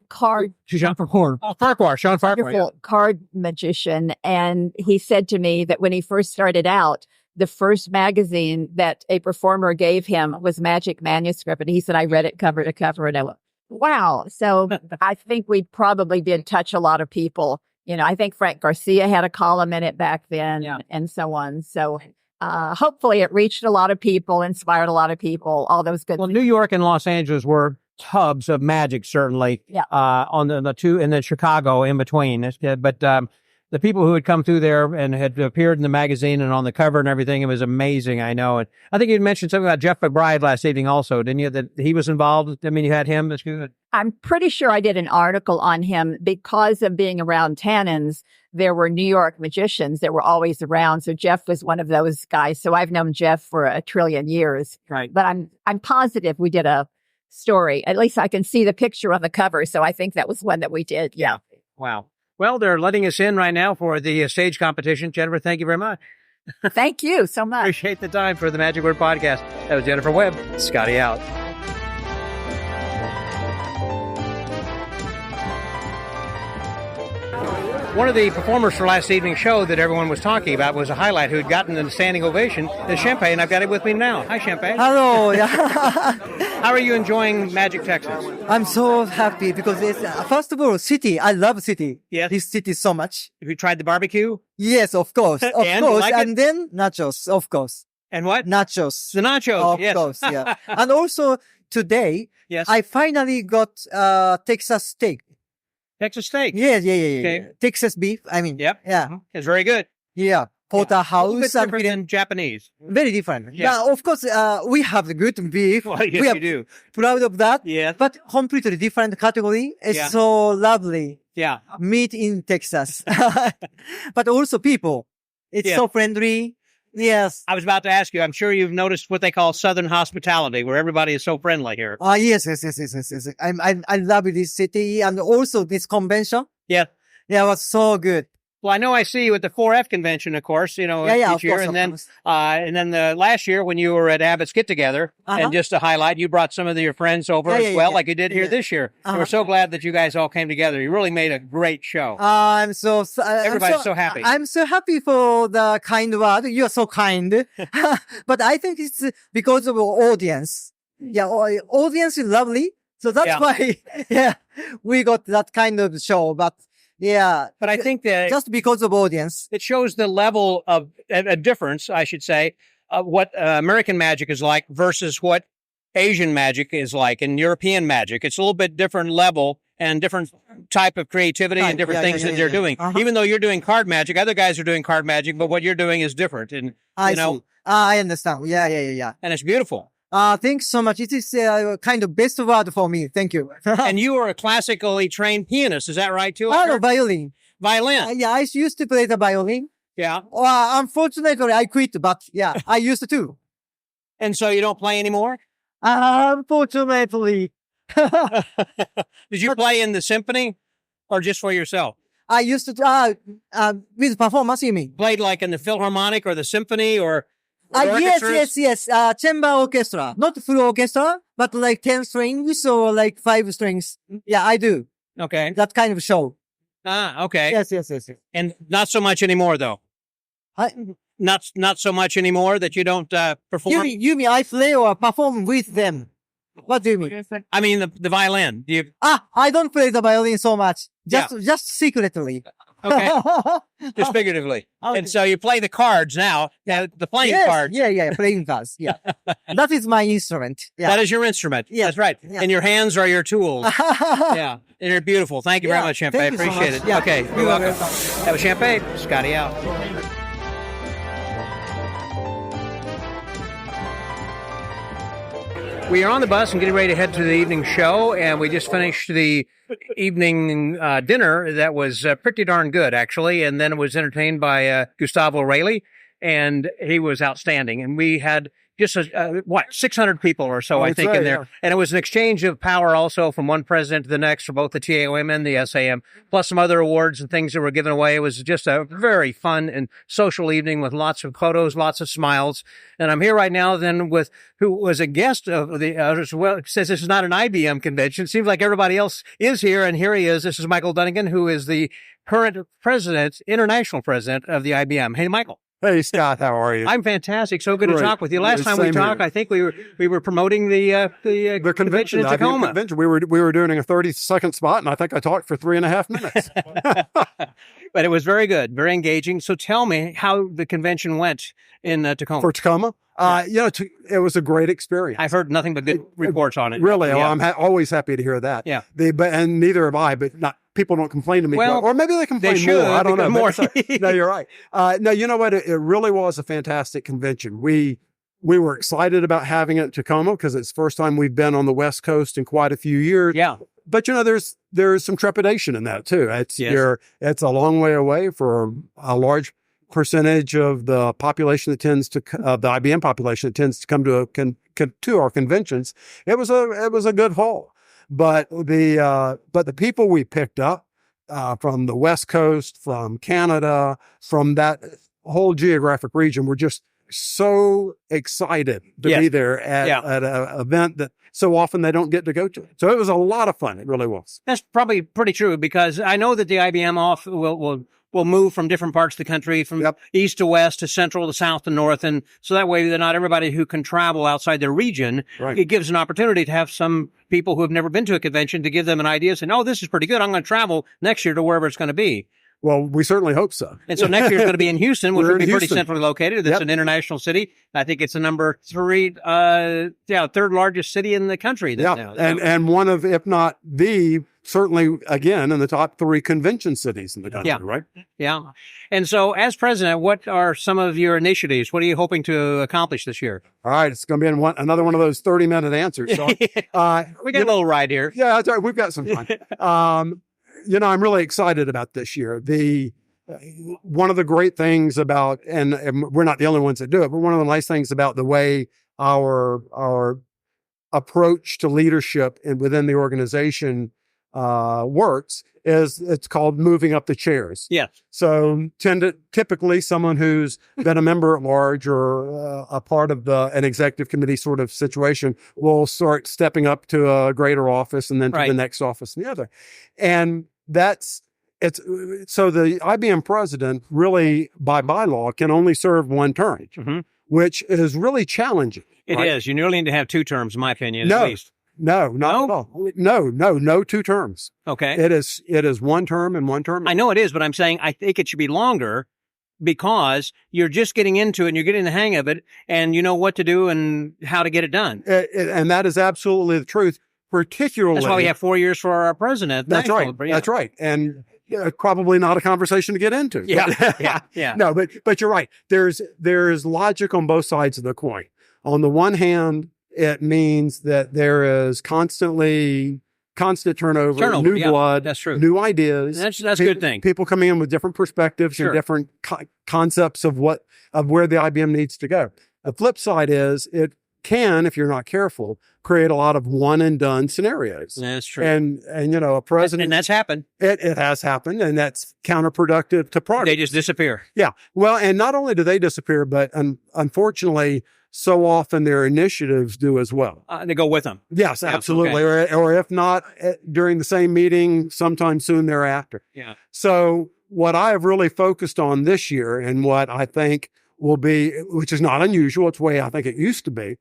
card. Sean Farquhar. Oh, Farquhar. Sean Farquhar. Wonderful card magician. And he said to me that when he first started out, the first magazine that a performer gave him was Magic Manuscript. And he said, I read it cover to cover. And I went, wow. So I think we probably did touch a lot of people. I think Frank Garcia had a column in it back then and so on. So hopefully it reached a lot of people, inspired a lot of people, all those good Well, things. New York and Los Angeles were hubs of magic, certainly. Yeah. On the two, and then Chicago in between. But the people who had come through there and had appeared in the magazine and on the cover and everything, it was amazing. I know. And I think you mentioned something about Jeff McBride last evening also, didn't you? That he was involved. I mean, you had him. That's good. I'm pretty sure I did an article on him because of being around Tannins. There were New York magicians that were always around. So Jeff was one of those guys. So I've known Jeff for a trillion years. Right. But I'm positive we did a story. At least I can see the picture on the cover. So I think that was one that we did. Yeah. Wow. Well, they're letting us in right now for the stage competition. Jennifer, thank you very much. Thank you so much. Appreciate the time for the Magic Word Podcast. That was Jennifer Webb. Scotty out. One of the performers for last evening's show that everyone was talking about was a highlight who had gotten a standing ovation is Champagne. I've got it with me now. Hi, Champagne. Hello. How are you enjoying Magic Texas? I'm so happy because it's, first of all, city. I love city. Yes. This city so much. Have you tried the barbecue? Yes, of course. Of And you course. like it? And then nachos, of course. And what? Nachos. The nachos. Of yes. course, yeah. And also today, Yes. I finally got Texas steak. Texas steak. Yeah. Okay. Texas beef. I mean, Yep. yeah. It's very good. Yeah. A little Porterhouse bit and different than Japanese. very different. Yeah. Yeah, of course, we have the good beef. Well, yes, we are you do. proud of that. Yes. But completely different category. It's Yeah. so lovely. Yeah. Meet in Texas. But also people. It's Yeah. so friendly. Yes. I was about to ask you, I'm sure you've noticed what they call Southern hospitality, where everybody is so friendly here. Yes. I love this city and also this convention. Yeah. Yeah, it was so good. Well, I know I see you at the 4F convention, of course, Yeah, each of year. course, And of then, course. the last year when you were at Abbott's Get Together, and just to highlight, you brought some of your friends over as well, like you did here this year. And we're so glad that you guys all came together. You really made a great show. I'm so Everybody's so happy. I'm so happy for the kind word. You are so kind. But I think it's because of our audience. Yeah, audience is lovely. So that's why, we got that kind of show. But yeah, But I think that just because of audience. it shows the level of a difference, I should say, of what American magic is like versus what Asian magic is like and European magic. It's a little bit different level and different type of creativity and different things that they're doing. Even though you're doing card magic, other guys are doing card magic, but what you're doing is different. And, I see. I understand. Yeah. and it's beautiful. Thanks so much. It is kind of best word for me. Thank you. And you are a classically trained pianist. Is that right, too? Oh, violin. Violin. Yeah, I used to play the violin. Yeah. Unfortunately, I quit, but yeah, I used to. And so you don't play anymore? Unfortunately, Did you play in the symphony or just for yourself? I used to with performance. You mean? Played like in the Philharmonic or the symphony or Yes. Chamber orchestra, not full orchestra, but like 10 strings or like 5 strings. Yeah, I do Okay. that kind of show. Okay. Yes. And not so much anymore, though. Not so much anymore that you don't perform. You mean I play or perform with them? What do you mean? I mean the violin. Do you? I don't play the violin so much. Just secretly. Okay. Just figuratively. Okay. And so you play the cards now. Yeah, the playing cards. Yeah, playing cards. Yeah, that is my instrument. Yeah, That is your instrument. Yeah. That's right. Yeah. And your hands are your tools. Yeah. And they're beautiful. Thank you very Yeah, much, Champagne. thank you so Appreciate much. it. Yeah. Okay. You're welcome. Have a champagne. Scotty out. We are on the bus and getting ready to head to the evening show, and we just finished the evening dinner that was pretty darn good, actually, and then it was entertained by Gustavo Rayleigh, and he was outstanding. And we had just 600 people or so, I think, in there. Yeah. And it was an exchange of power also from one president to the next for both the TAOM and the SAM, plus some other awards and things that were given away. It was just a very fun and social evening with lots of photos, lots of smiles. And I'm here right now then with who was a guest of the, says this is not an IBM convention. Seems like everybody else is here. And here he is. This is Michael Dunnigan, who is the current president, international president of the IBM. Hey, Michael. Hey, Scott, how are you? I'm fantastic. So good to talk with you. Last time we talked, I think we were promoting the convention in Tacoma. Convention. We were doing a 30-second spot, and I think I talked for 3.5 minutes. But it was very good, very engaging. So tell me how the convention went in Tacoma. For Tacoma? It was a great experience. I've heard nothing but good reports on it. Really? Yeah. Well, I'm always happy to hear that. Yeah. And neither have I, but people don't complain to me. Well, or maybe they complain should, more. I don't know. More. No, you're right. No, you know what? It really was a fantastic convention. We were excited about having it at Tacoma because it's the first time we've been on the West Coast in quite a few years. Yeah. But, there's some trepidation in that, too. It's a long way away for a large percentage of the population that tends to the IBM population that tends to come to our conventions. It was a good haul, but the people we picked up from the West Coast, from Canada, from that whole geographic region were just so excited to be there at an event that so often they don't get to go to. So it was a lot of fun. It really was. That's probably pretty true because I know that the IBM will move from different parts of the country, from east to west to central to south to north. And so that way, not everybody who can travel outside their region, it gives an opportunity to have some people who have never been to a convention to give them an idea saying, oh, this is pretty good. I'm going to travel next year to wherever it's going to to be. Well, we certainly hope so. And so next year is going to be in Houston, which will be pretty centrally located. It's an international city. I think it's the number 3, third largest city in the country. And one of, if not the, certainly again in the top 3 convention cities in the country, right? Yeah. And so, as president, what are some of your initiatives? What are you hoping to accomplish this year? All right, it's going to be another one of those 30-minute answers. So, we got a little ride here. Yeah, that's right. We've got some fun. I'm really excited about this year. One of the great things about, and we're not the only ones that do it, but one of the nice things about the way our approach to leadership and within the organization works is it's called moving up the chairs. Yes. So typically someone who's been a member at large or a part of an executive committee sort of situation will start stepping up to a greater office and then to the next office and the other. And so the IBM president really by bylaw can only serve one term, which is really challenging. It is. You nearly need to have 2 terms, in my opinion, at least. No, not at all. No 2 terms. Okay. It is 1 term and 1 term. I know it is, but I'm saying I think it should be longer because you're just getting into it and you're getting the hang of it and you know what to do and how to get it done. And that is absolutely the truth, particularly. That's why we have 4 years for our president. That's right. That's right. And probably not a conversation to get into. Yeah. No, but you're right. There's logic on both sides of the coin. On the one hand, it means that there is constant turnover, new blood, that's true. New ideas. That's a good thing. People coming in with different perspectives and different concepts of where the IBM needs to go. The flip side is can, if you're not careful, create a lot of one and done scenarios. That's true. And a president, and that's happened. It has happened, and that's counterproductive to progress. They just disappear. Yeah. Well, and not only do they disappear, but unfortunately, so often their initiatives do as well. They go with them. Yes, absolutely. Okay. Or if not during the same meeting, sometime soon thereafter. Yeah. So what I have really focused on this year, and what I think will be, which is not unusual, it's the way I think it used to be,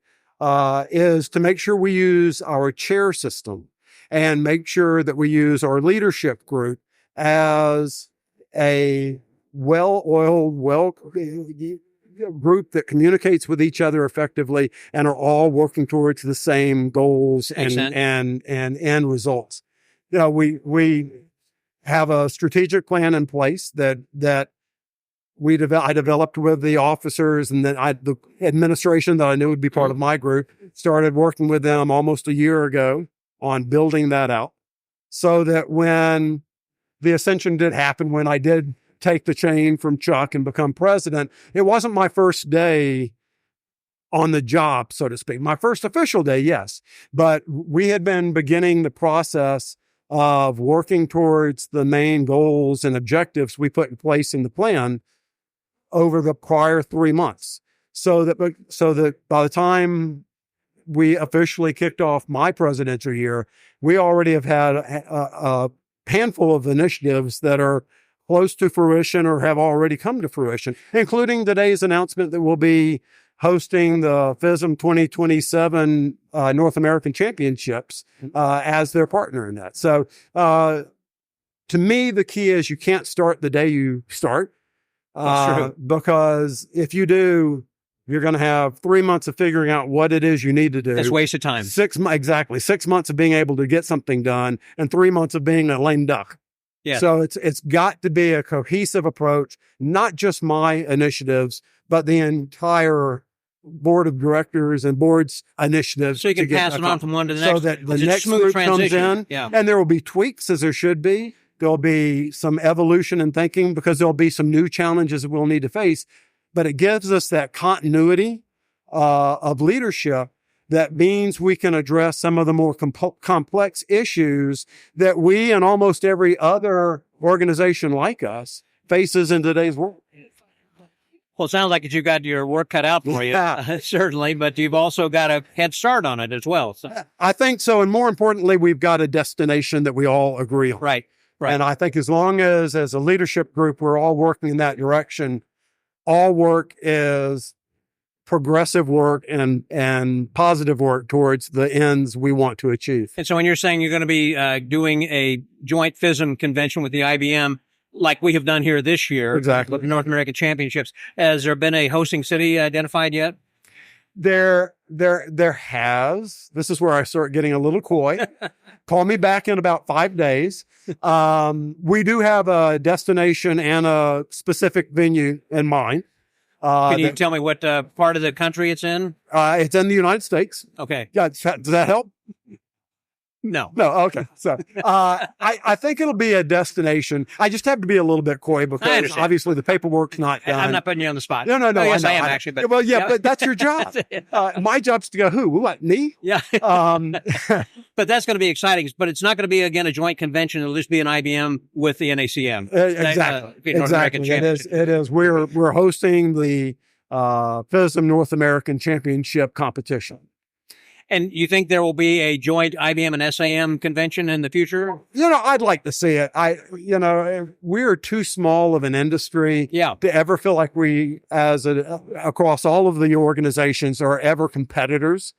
is to make sure we use our chair system and make sure that we use our leadership group as a well-oiled, group that communicates with each other effectively and are all working towards the same goals and end results. We have a strategic plan in place that I developed with the officers, and then the administration that I knew would be part of my group started working with them almost a year ago on building that out, so that when the ascension did happen, when I did take the chain from Chuck and become president, it wasn't my first day on the job, so to speak. My first official day, yes, but we had been beginning the process of working towards the main goals and objectives we put in place in the plan over the prior 3 months. So that by the time we officially kicked off my presidential year, we already have had a handful of initiatives that are close to fruition or have already come to fruition, including today's announcement that we'll be hosting the FISM 2027 North American Championships as their partner in that. So to me, the key is you can't start the day you start. Because if you do, you're going to have 3 months of figuring out what it is you need to do. That's a waste of time. 6 months of being able to get something done, and 3 months of being a lame duck. Yeah. So it's got to be a cohesive approach, not just my initiatives, but the entire board of directors and board's initiatives. So you can pass it on from one to the next. So that the next group comes in, and there will be tweaks as there should be. There'll be some evolution in thinking because there'll be some new challenges that we'll need to face. But it gives us that continuity of leadership that means we can address some of the more complex issues that we and almost every other organization like us faces in today's world. Well, it sounds like you've got your work cut out for you, certainly, but you've also got a head start on it as well. So. I think so. And more importantly, we've got a destination that we all agree on. Right. And I think as long as a leadership group, we're all working in that direction, all work is progressive work and positive work towards the ends we want to achieve. And so when you're saying you're going to be doing a joint FISM convention with the IBM, like we have done here this year, exactly, with the North American Championships, has there been a hosting city identified yet? There has. This is where I start getting a little coy. Call me back in about 5 days. We do have a destination and a specific venue in mind. Can you tell me what part of the country it's in? It's in the United States. Okay. Yeah. Does that help? No. Okay. So, I think it'll be a destination. I just have to be a little bit coy because obviously the paperwork's not done. I'm not putting you on the spot. No. Oh, yes, I am actually. But, well, yeah, but that's your job. My job's to go, who? What? Me? Yeah. But that's going to be exciting. But it's not going to be, again, a joint convention. It'll just be an IBM with the NACM. Exactly. Exactly. It is. We're hosting the FISM North American Championship competition. And you think there will be a joint IBM and SAM convention in the future? I'd like to see it. We're too small of an industry to ever feel like we, across all of the organizations, are ever competitors.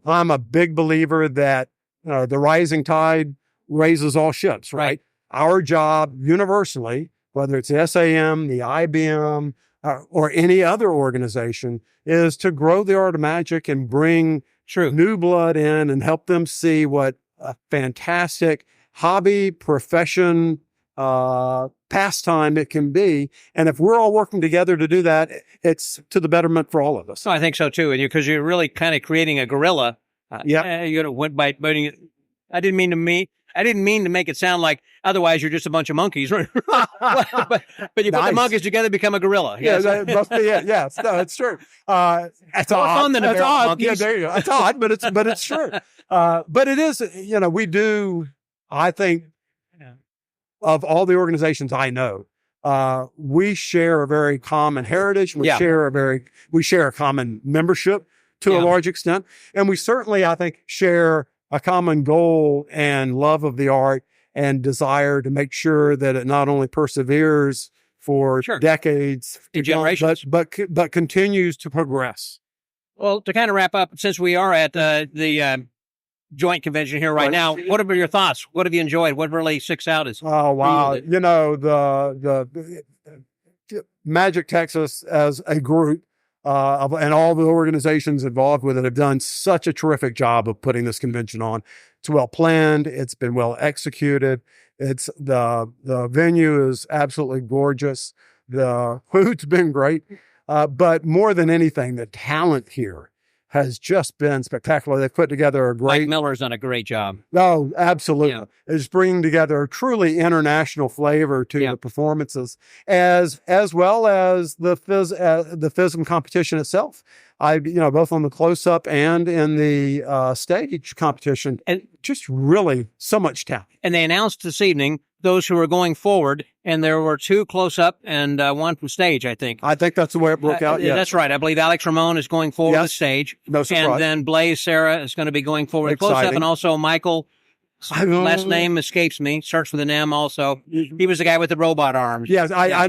I'm a big believer that the rising tide raises all ships, right? Our job universally, whether it's the SAM, the IBM, or any other organization, is to grow the art of magic and bring new blood in and help them see what a fantastic hobby, profession, pastime it can be. And if we're all working together to do that, it's to the betterment for all of us. Oh, I think so too. And because you're really kind of creating a guerrilla. You're going to win by putting it. I didn't mean to I didn't mean to make it sound like otherwise you're just a bunch of monkeys. but you put the monkeys together, become a gorilla. Yeah, that must be it. Yes, no, it's true. It's odd. It's odd. Yeah, there you go. It's odd, but it's true. But it is. We do. I think of all the organizations I know, we share a very common heritage. We share a common membership to a large extent, and we certainly, I think, share a common goal and love of the art and desire to make sure that it not only perseveres for decades, generations, but continues to progress. Well, to kind of wrap up, since we are at the joint convention here right now, what are your thoughts? What have you enjoyed? What really sticks out? Oh, wow. The Magic Texas as a group and all the organizations involved with it have done such a terrific job of putting this convention on. It's well planned. It's been well executed. It's the venue is absolutely gorgeous. The food's been great. But more than anything, the talent here has just been spectacular. They've put together a great... Mike Miller's done a great job. Oh, absolutely. Yeah. It's bringing together a truly international flavor to the performances, as well as the FISM competition itself. Both on the close-up and in the stage competition, and just really so much talent. And they announced this evening those who are going forward, and there were 2 close-up and 1 from stage, I think. I think that's the way it broke out, yes. That's right. I believe Alex Ramon is going forward to the stage. No surprise. And then Blaze Sarah is going to be going forward close-up, and also Michael... last name escapes me. Starts with an M also. He was the guy with the robot arms. Yes, I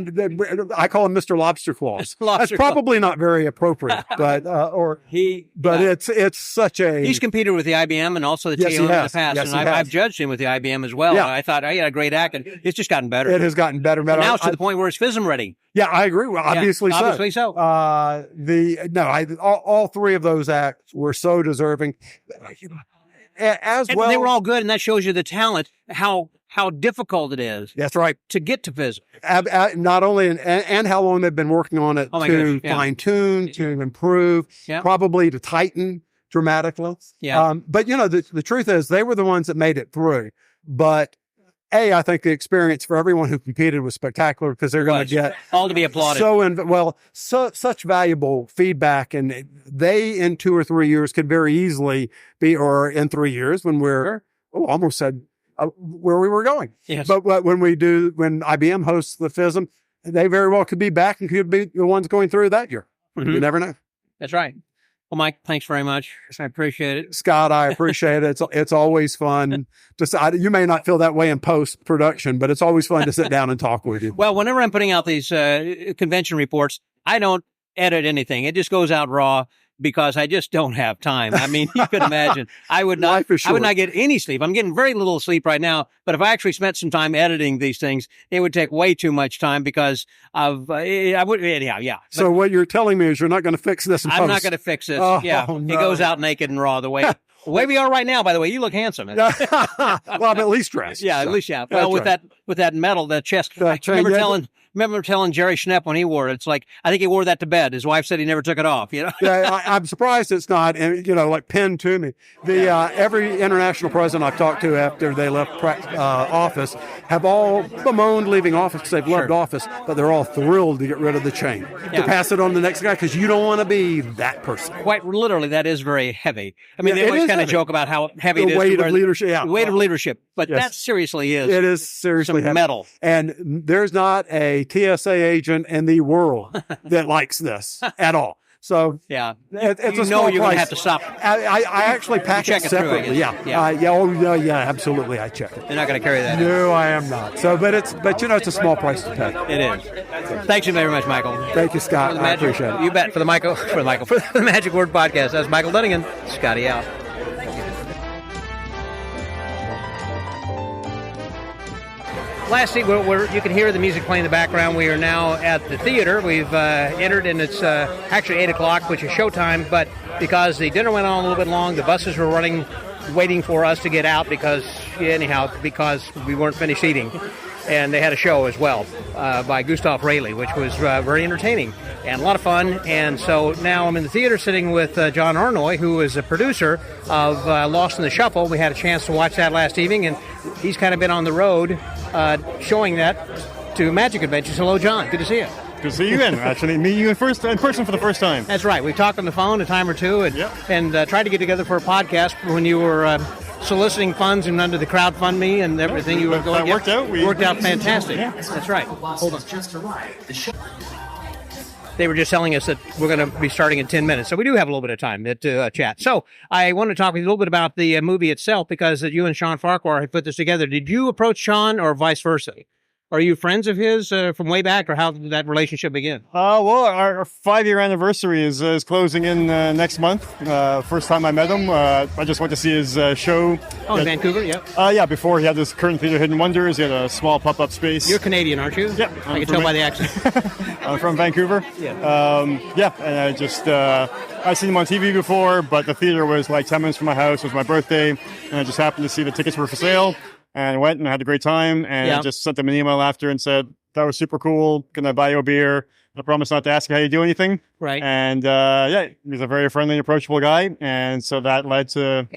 call him Mr. Lobster Claws. That's probably not very appropriate, but it's such a... He's competed with the IBM and also the TO in the past, and I've judged him with the IBM as well. Yeah. I thought he had a great act, and it's just gotten better. It has gotten better. And now it's to the point where it's FISM ready. Yeah, I agree. Well, obviously so. Obviously so. All 3 of those acts were so deserving. And they were all good, and that shows you the talent, how difficult it is. That's right. To get to FISM. Not only, and how long they've been working on it to fine-tune, to improve, probably to tighten dramatically. Yeah. But, the truth is they were the ones that made it through. But, I think the experience for everyone who competed was spectacular because they're going to get... all to be applauded. Such valuable feedback, and they, in 2 or 3 years, could very easily be, or in 3 years, when we're, almost said where we were going. Yes. But when IBM hosts the FISM, they very well could be back and could be the ones going through that year. Mm-hmm. You never know. That's right. Well, Mike, thanks very much. I appreciate it. Scott, I appreciate it. It's always fun. You may not feel that way in post-production, but it's always fun to sit down and talk with you. Well, whenever I'm putting out these convention reports, I don't edit anything. It just goes out raw because I just don't have time. I mean, you could imagine. I would not get any sleep. I'm getting very little sleep right now, but if I actually spent some time editing these things, it would take way too much time because So what you're telling me is you're not going to fix this in post. I'm not going to fix this. Oh, It goes out naked and raw the way we are right now, by the way. You look handsome. Well, I'm at least dressed. Yeah, at least, yeah. Well, with that metal, the chest. Remember telling Jerry Schnepp when he wore it, it's like, I think he wore that to bed. His wife said he never took it off, I'm surprised it's not, like pinned to me. Every international president I've talked to after they left office have all bemoaned leaving office because they've loved office, but they're all thrilled to get rid of the chain, to pass it on to the next guy because you don't want to be that person. Quite literally, that is very heavy. I mean, they always kind of joke about how heavy it is. The weight of leadership, The weight of leadership, but that seriously is. It is seriously some metal. And there's not a TSA agent in the world that likes this at all. So it's a small you're going to have to stop. I actually pack it separately. Absolutely. I check it. You're not going to carry that. No, I am not. So, but it's a small price to pay. It is. Thanks you very much, Michael. Thank you, Scott. I appreciate it. You bet. For the Magic Word Podcast. That's Michael Dunnigan. Scotty out. Lastly, you can hear the music playing in the background. We are now at the theater. We've entered, and it's actually 8 o'clock, which is showtime. But because the dinner went on a little bit long, the buses were running, waiting for us to get out because we weren't finished eating. and they had a show as well by Gustav Rayleigh, which was very entertaining and a lot of fun. And so now I'm in the theater sitting with John Arnoy, who is a producer of Lost in the Shuffle. We had a chance to watch that last evening, and he's kind of been on the road showing that to Magic Conventions. Hello, John. Good to see you. Good to see you again. Actually, meeting you in person for the first time. That's right. We've talked on the phone a time or two and tried to get together for a podcast when you were soliciting funds and under the crowdfunding and everything you were going. That worked out. Worked out fantastic. Yeah. That's right. Hold on. They were just telling us that we're going to be starting in 10 minutes. So we do have a little bit of time to chat. So I want to talk with you a little bit about the movie itself, because you and Sean Farquhar have put this together. Did you approach Sean or vice versa? Are you friends of his from way back, or how did that relationship begin? Well, our 5-year anniversary is closing in next month. First time I met him, I just went to see his show. Oh, in Vancouver, yep. Yeah, before he had this Curtain Theatre Hidden Wonders. He had a small pop-up space. You're Canadian, aren't you? Yeah. I can tell by the accent. I'm from Vancouver. Yeah. And I just, I'd seen him on TV before, but the theater was like 10 minutes from my house. It was my birthday, and I just happened to see the tickets were for sale. And I went and had a great time, and just sent them an email after and said, that was super cool. Can I buy you a beer? I promise not to ask you how you do anything. Right. And he's a very friendly and approachable guy. And so that led to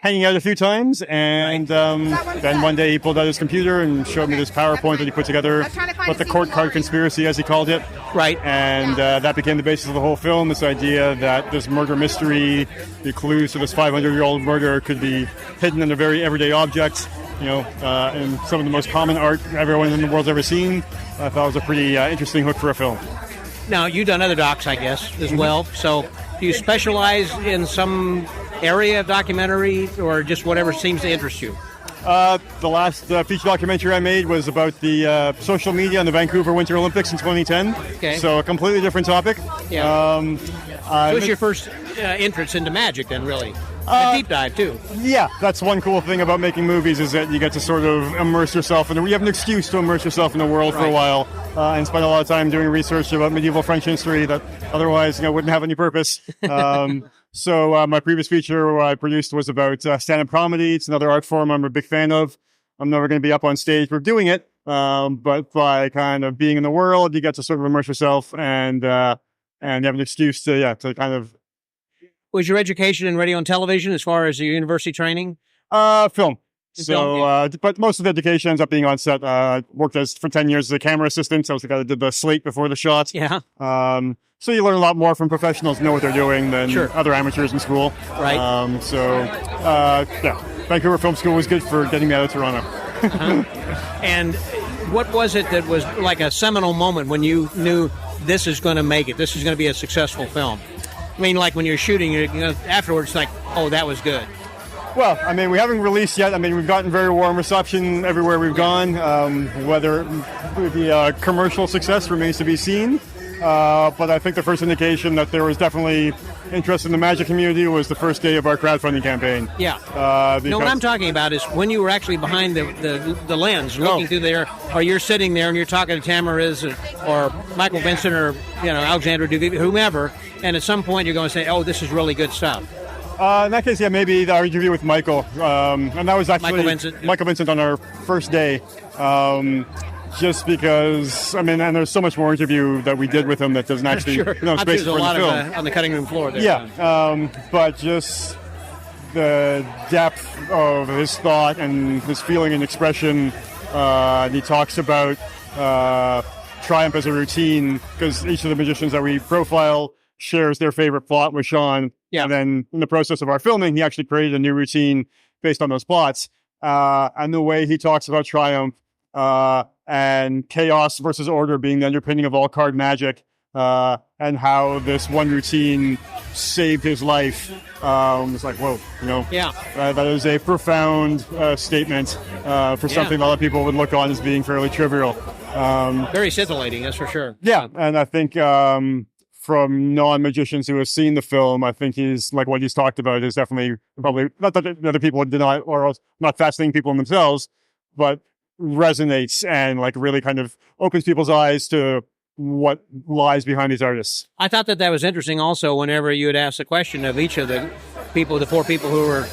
hanging out a few times. And then one day he pulled out his computer and showed me this PowerPoint that he put together, what the court card conspiracy, as he called it. Right. And that became the basis of the whole film, this idea that this murder mystery, the clues to this 500-year-old murder could be hidden in a very everyday object. And some of the most common art everyone in the world's ever seen. I thought it was a pretty interesting hook for a film. Now, you've done other docs, I guess, as well. So do you specialize in some area of documentary, or just whatever seems to interest you? The last feature documentary I made was about the social media and the Vancouver Winter Olympics in 2010. Okay. So a completely different topic. Yeah. So it's your first entrance into magic, then, really? A deep dive, too. Yeah, that's one cool thing about making movies, is that you get to sort of immerse yourself in you have an excuse to immerse yourself in the world for a while, and spend a lot of time doing research about medieval French history that otherwise wouldn't have any purpose. So my previous feature I produced was about stand-up comedy. It's another art form I'm a big fan of. I'm never going to be up on stage for doing it, but by kind of being in the world, you get to sort of immerse yourself, and you have an excuse to kind of. Was your education in radio and television as far as your university training? Film. So, but most of the education ends up being on set. Worked for 10 years as a camera assistant. So I was the guy that did the slate before the shot. Yeah. So you learn a lot more from professionals who know what they're doing than other amateurs in school. Right. Vancouver Film School was good for getting me out of Toronto. And what was it that was like a seminal moment when you knew this is going to make it? This is going to be a successful film. I mean, like when you're shooting, afterwards, like, oh, that was good. Well, I mean, we haven't released yet. I mean, we've gotten very warm reception everywhere we've gone. Whether it be a commercial success remains to be seen. But I think the first indication that there was definitely interest in the magic community was the first day of our crowdfunding campaign. Yeah. What I'm talking about is when you were actually behind the lens, looking through there, or you're sitting there and you're talking to Tamariz or Michael Vincent or Alexandra Duvivier, whomever, and at some point you're going to say, "Oh, this is really good stuff." In that case, maybe our interview with Michael, and that was actually Michael Vincent on our first day. Just because, and there's so much more interview that we did with him that doesn't actually, space for the film. On the cutting room floor there. Yeah, but just the depth of his thought and his feeling and expression. And he talks about triumph as a routine, because each of the magicians that we profile shares their favorite plot with Sean. Yeah. And then in the process of our filming, he actually created a new routine based on those plots. And the way he talks about triumph, and chaos versus order being the underpinning of all card magic, and how this one routine saved his life. It's like, whoa, that is a profound statement for something a lot of people would look on as being fairly trivial. Very scintillating, that's for sure. Yeah, and I think from non-magicians who have seen the film, I think he's like what he's talked about is definitely probably not that other people deny or not fascinating people in themselves, but resonates and like really kind of opens people's eyes to what lies behind these artists. I thought that was interesting also whenever you had asked the question of each of the people, the four people who were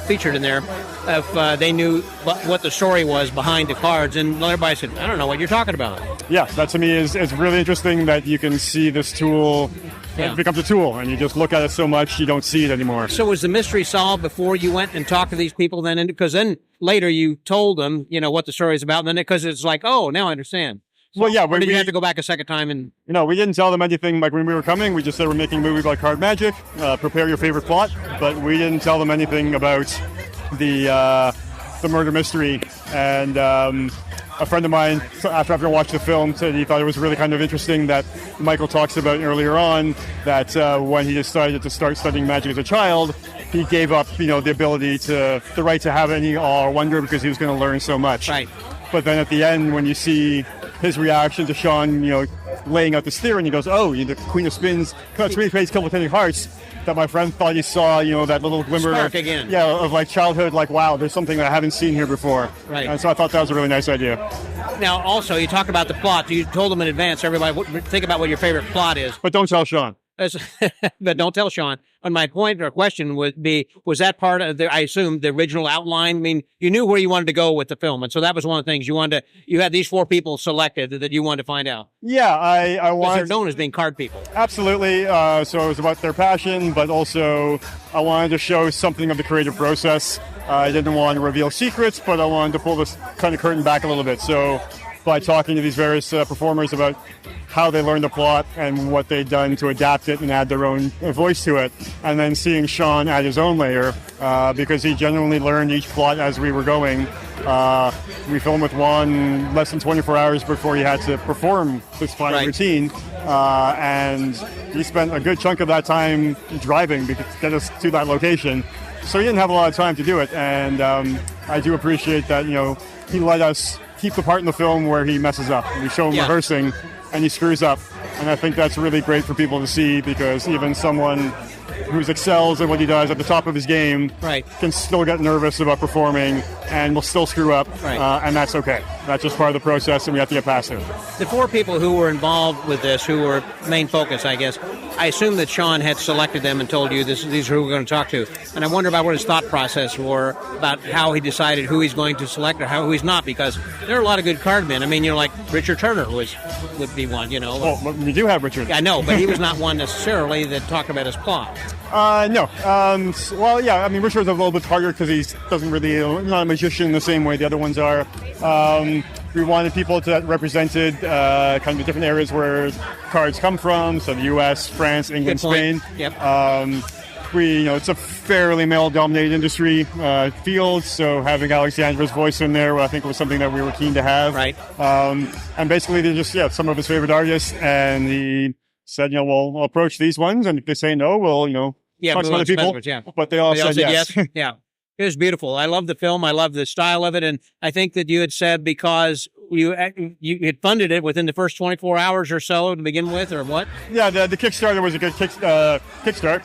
featured in there, if they knew what the story was behind the cards, and everybody said, I don't know what you're talking about. Yeah, that to me is really interesting that you can see this tool. It becomes a tool, and you just look at it so much you don't see it anymore. So was the mystery solved before you went and talked to these people then? Because then later you told them, what the story is about, and then because it's like, oh, now I understand. So, well, yeah. Did you have to go back a second time? And we didn't tell them anything like when we were coming. We just said we're making a movie about card magic. Prepare your favorite plot. But we didn't tell them anything about the murder mystery. And a friend of mine, after having watched the film, said he thought it was really kind of interesting that Michael talks about earlier on that when he decided to start studying magic as a child, he gave up, the ability the right to have any awe or wonder because he was going to learn so much. Right. But then at the end, when you see his reaction to Sean, laying out this theory, and he goes, "Oh, the Queen of Spins, three spades killed with 10 hearts." That my friend thought he saw, that little glimmer, spark again. Yeah, of like childhood, like wow, there's something that I haven't seen here before. Right. And so I thought that was a really nice idea. Now, also, you talk about the plot. You told them in advance. Everybody, think about what your favorite plot is. But don't tell Sean. But don't tell Sean. And my point or question would be, was that part of I assume, the original outline? I mean, you knew where you wanted to go with the film. And so that was one of the things you had these four people selected that you wanted to find out. Yeah, I wanted. They're known as being card people. Absolutely. So it was about their passion, but also I wanted to show something of the creative process. I didn't want to reveal secrets, but I wanted to pull this kind of curtain back a little bit. So by talking to these various performers about how they learned the plot and what they'd done to adapt it and add their own voice to it, and then seeing Sean add his own layer because he genuinely learned each plot as we were going. We filmed with Juan less than 24 hours before he had to perform this final routine, and he spent a good chunk of that time driving to get us to that location. So he didn't have a lot of time to do it, and I do appreciate that, he let us keep the part in the film where he messes up. We show him rehearsing, and he screws up. And I think that's really great for people to see because even someone who excels at what he does at the top of his game can still get nervous about performing and will still screw up. And that's okay. That's just part of the process, and we have to get past it. The four people who were involved with this, who were main focus, I guess, I assume that Sean had selected them and told you these are who we're going to talk to. And I wonder about what his thought process were about how he decided who he's going to select or who he's not, because there are a lot of good card men. I mean, like Richard Turner would be one, Well, we do have Richard. I know, but he was not one necessarily that talked about his plot. No. Well, yeah, I mean, Richard's a little bit harder because he doesn't really, not a magician in the same way the other ones are. We wanted people that represented kind of the different areas where cards come from, so the U.S., France, England, Spain. Yep. It's a fairly male-dominated industry field, so having Alexandra's voice in there, I think was something that we were keen to have. Right. And basically, they're just some of his favorite artists, and he said, we'll approach these ones, and if they say no, we'll, talk to other people. But they all said yes. Yeah. It was beautiful. I love the film. I love the style of it. And I think that you had said because you had funded it within the first 24 hours or so to begin with, or what? Yeah, the Kickstarter was a good kickstart.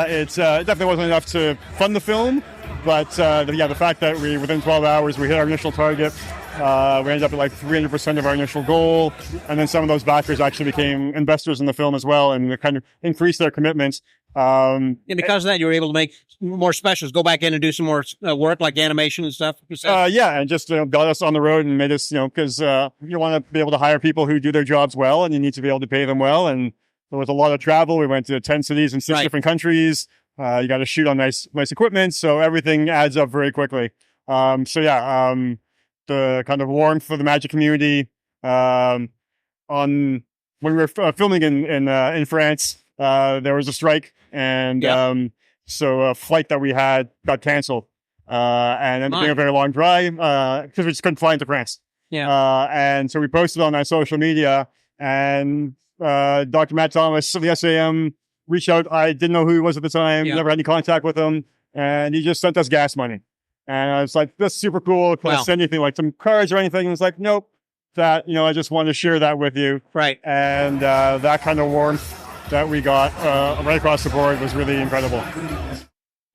It definitely wasn't enough to fund the film, but the fact that within 12 hours we hit our initial target. We ended up at like 300% of our initial goal. And then some of those backers actually became investors in the film as well and kind of increased their commitments. And because of that, you were able to make more specials, go back in and do some more work like animation and stuff. And just got us on the road and made us, because you want to be able to hire people who do their jobs well, and you need to be able to pay them well. And there was a lot of travel. We went to 10 cities in 6 different countries. You got to shoot on nice equipment. So everything adds up very quickly. The kind of warmth for the Magic community when we were filming in France, there was a strike, and so a flight that we had got canceled, and ended up being a very long drive because we just couldn't fly into France. And so we posted on our social media, and Dr. Matt Thomas of the SAM reached out. I didn't know who he was at the time, never had any contact with him, and he just sent us gas money. And I was like, that's super cool. Can I send anything, like some cards or anything? And it's like, nope. That, I just wanted to share that with you. Right. And that kind of warmth that we got right across the board was really incredible.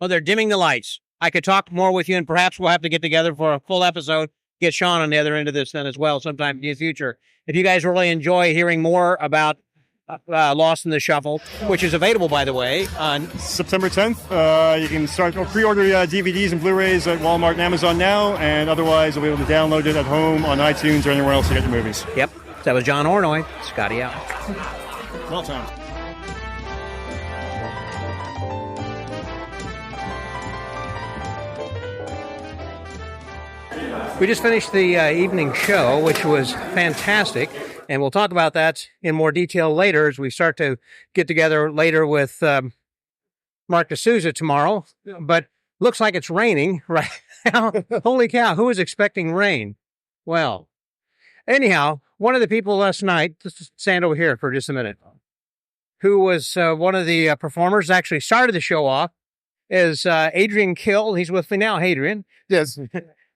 Well, they're dimming the lights. I could talk more with you, and perhaps we'll have to get together for a full episode, get Sean on the other end of this then as well sometime in the future. If you guys really enjoy hearing more about Lost in the Shuffle, which is available, by the way, on September 10th. You can start or pre-order DVDs and Blu-rays at Walmart and Amazon now, and otherwise you'll be able to download it at home on iTunes or anywhere else to get your movies. Yep. That was John Ornoy. Scotty out. Well timed. We just finished the evening show, which was fantastic, and we'll talk about that in more detail later as we start to get together later with Mark D'Souza tomorrow. But looks like it's raining right now. Holy cow, who was expecting rain? Well, anyhow, one of the people last night, just stand over here for just a minute, who was one of the performers, actually started the show off, is Adrian Kill. He's with me now. Hey, Adrian. Yes.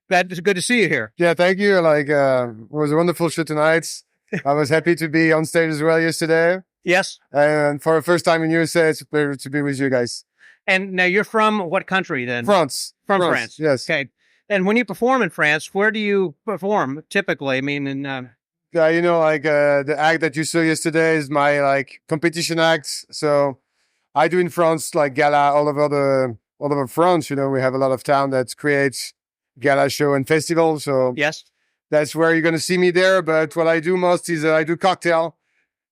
It's good to see you here. Yeah, thank you. It was a wonderful show tonight. I was happy to be on stage as well yesterday. Yes. And for the first time in USA, it's a pleasure to be with you guys. And now you're from what country then? France. From France. Yes. Okay. And when you perform in France, where do you perform typically? I mean, in yeah, the act that you saw yesterday is my competition act. So I do in France gala all over France. We have a lot of town that creates gala show and festival. So yes, that's where you're going to see me there. But what I do most is I do cocktail.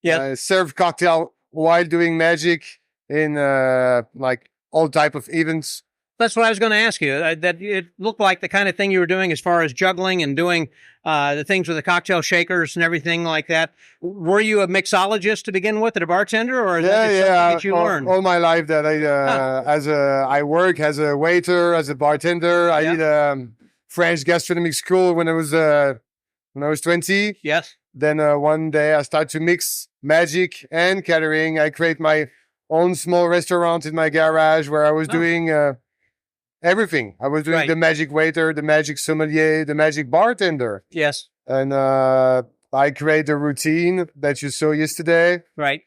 Yeah. Serve cocktail while doing magic in all type of events. That's what I was going to ask you. That it looked like the kind of thing you were doing as far as juggling and doing the things with the cocktail shakers and everything like that. Were you a mixologist to begin with, and a bartender, or is that just something that you learned? All my life that I work as a waiter, as a bartender. I did French gastronomic school when I was 20. Yes. Then one day I started to mix magic and catering. I create my own small restaurant in my garage where I was doing everything. I was doing the magic waiter, the magic sommelier, the magic bartender. Yes. And I create a routine that you saw yesterday. Right.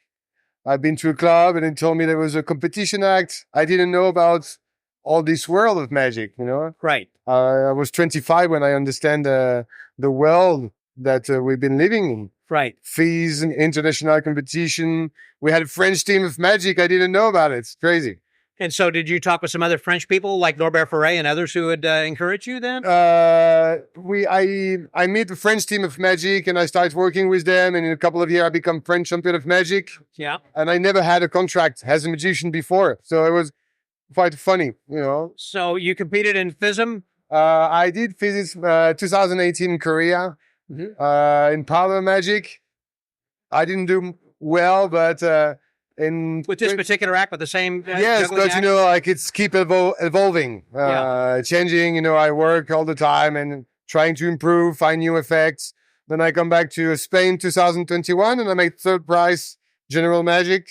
I've been to a club and it told me there was a competition act. I didn't know about all this world of magic, Right. I was 25 when I understand the world that we've been living in. Right. Fees and international competition. We had a French team of magic. I didn't know about it. It's crazy. And so did you talk with some other French people like Norbert Ferré and others who would encourage you then? I meet the French team of magic and I start working with them. And in a couple of years, I become French champion of magic. Yeah. And I never had a contract as a magician before. So it was quite funny, So you competed in FISM? I did physics 2018 in Korea. Mm-hmm. In Power Magic. I didn't do well, but with this particular act, with the same yes, but act? it's keep evolving, changing. I work all the time and trying to improve, find new effects. Then I come back to Spain 2021 and I made third prize General Magic.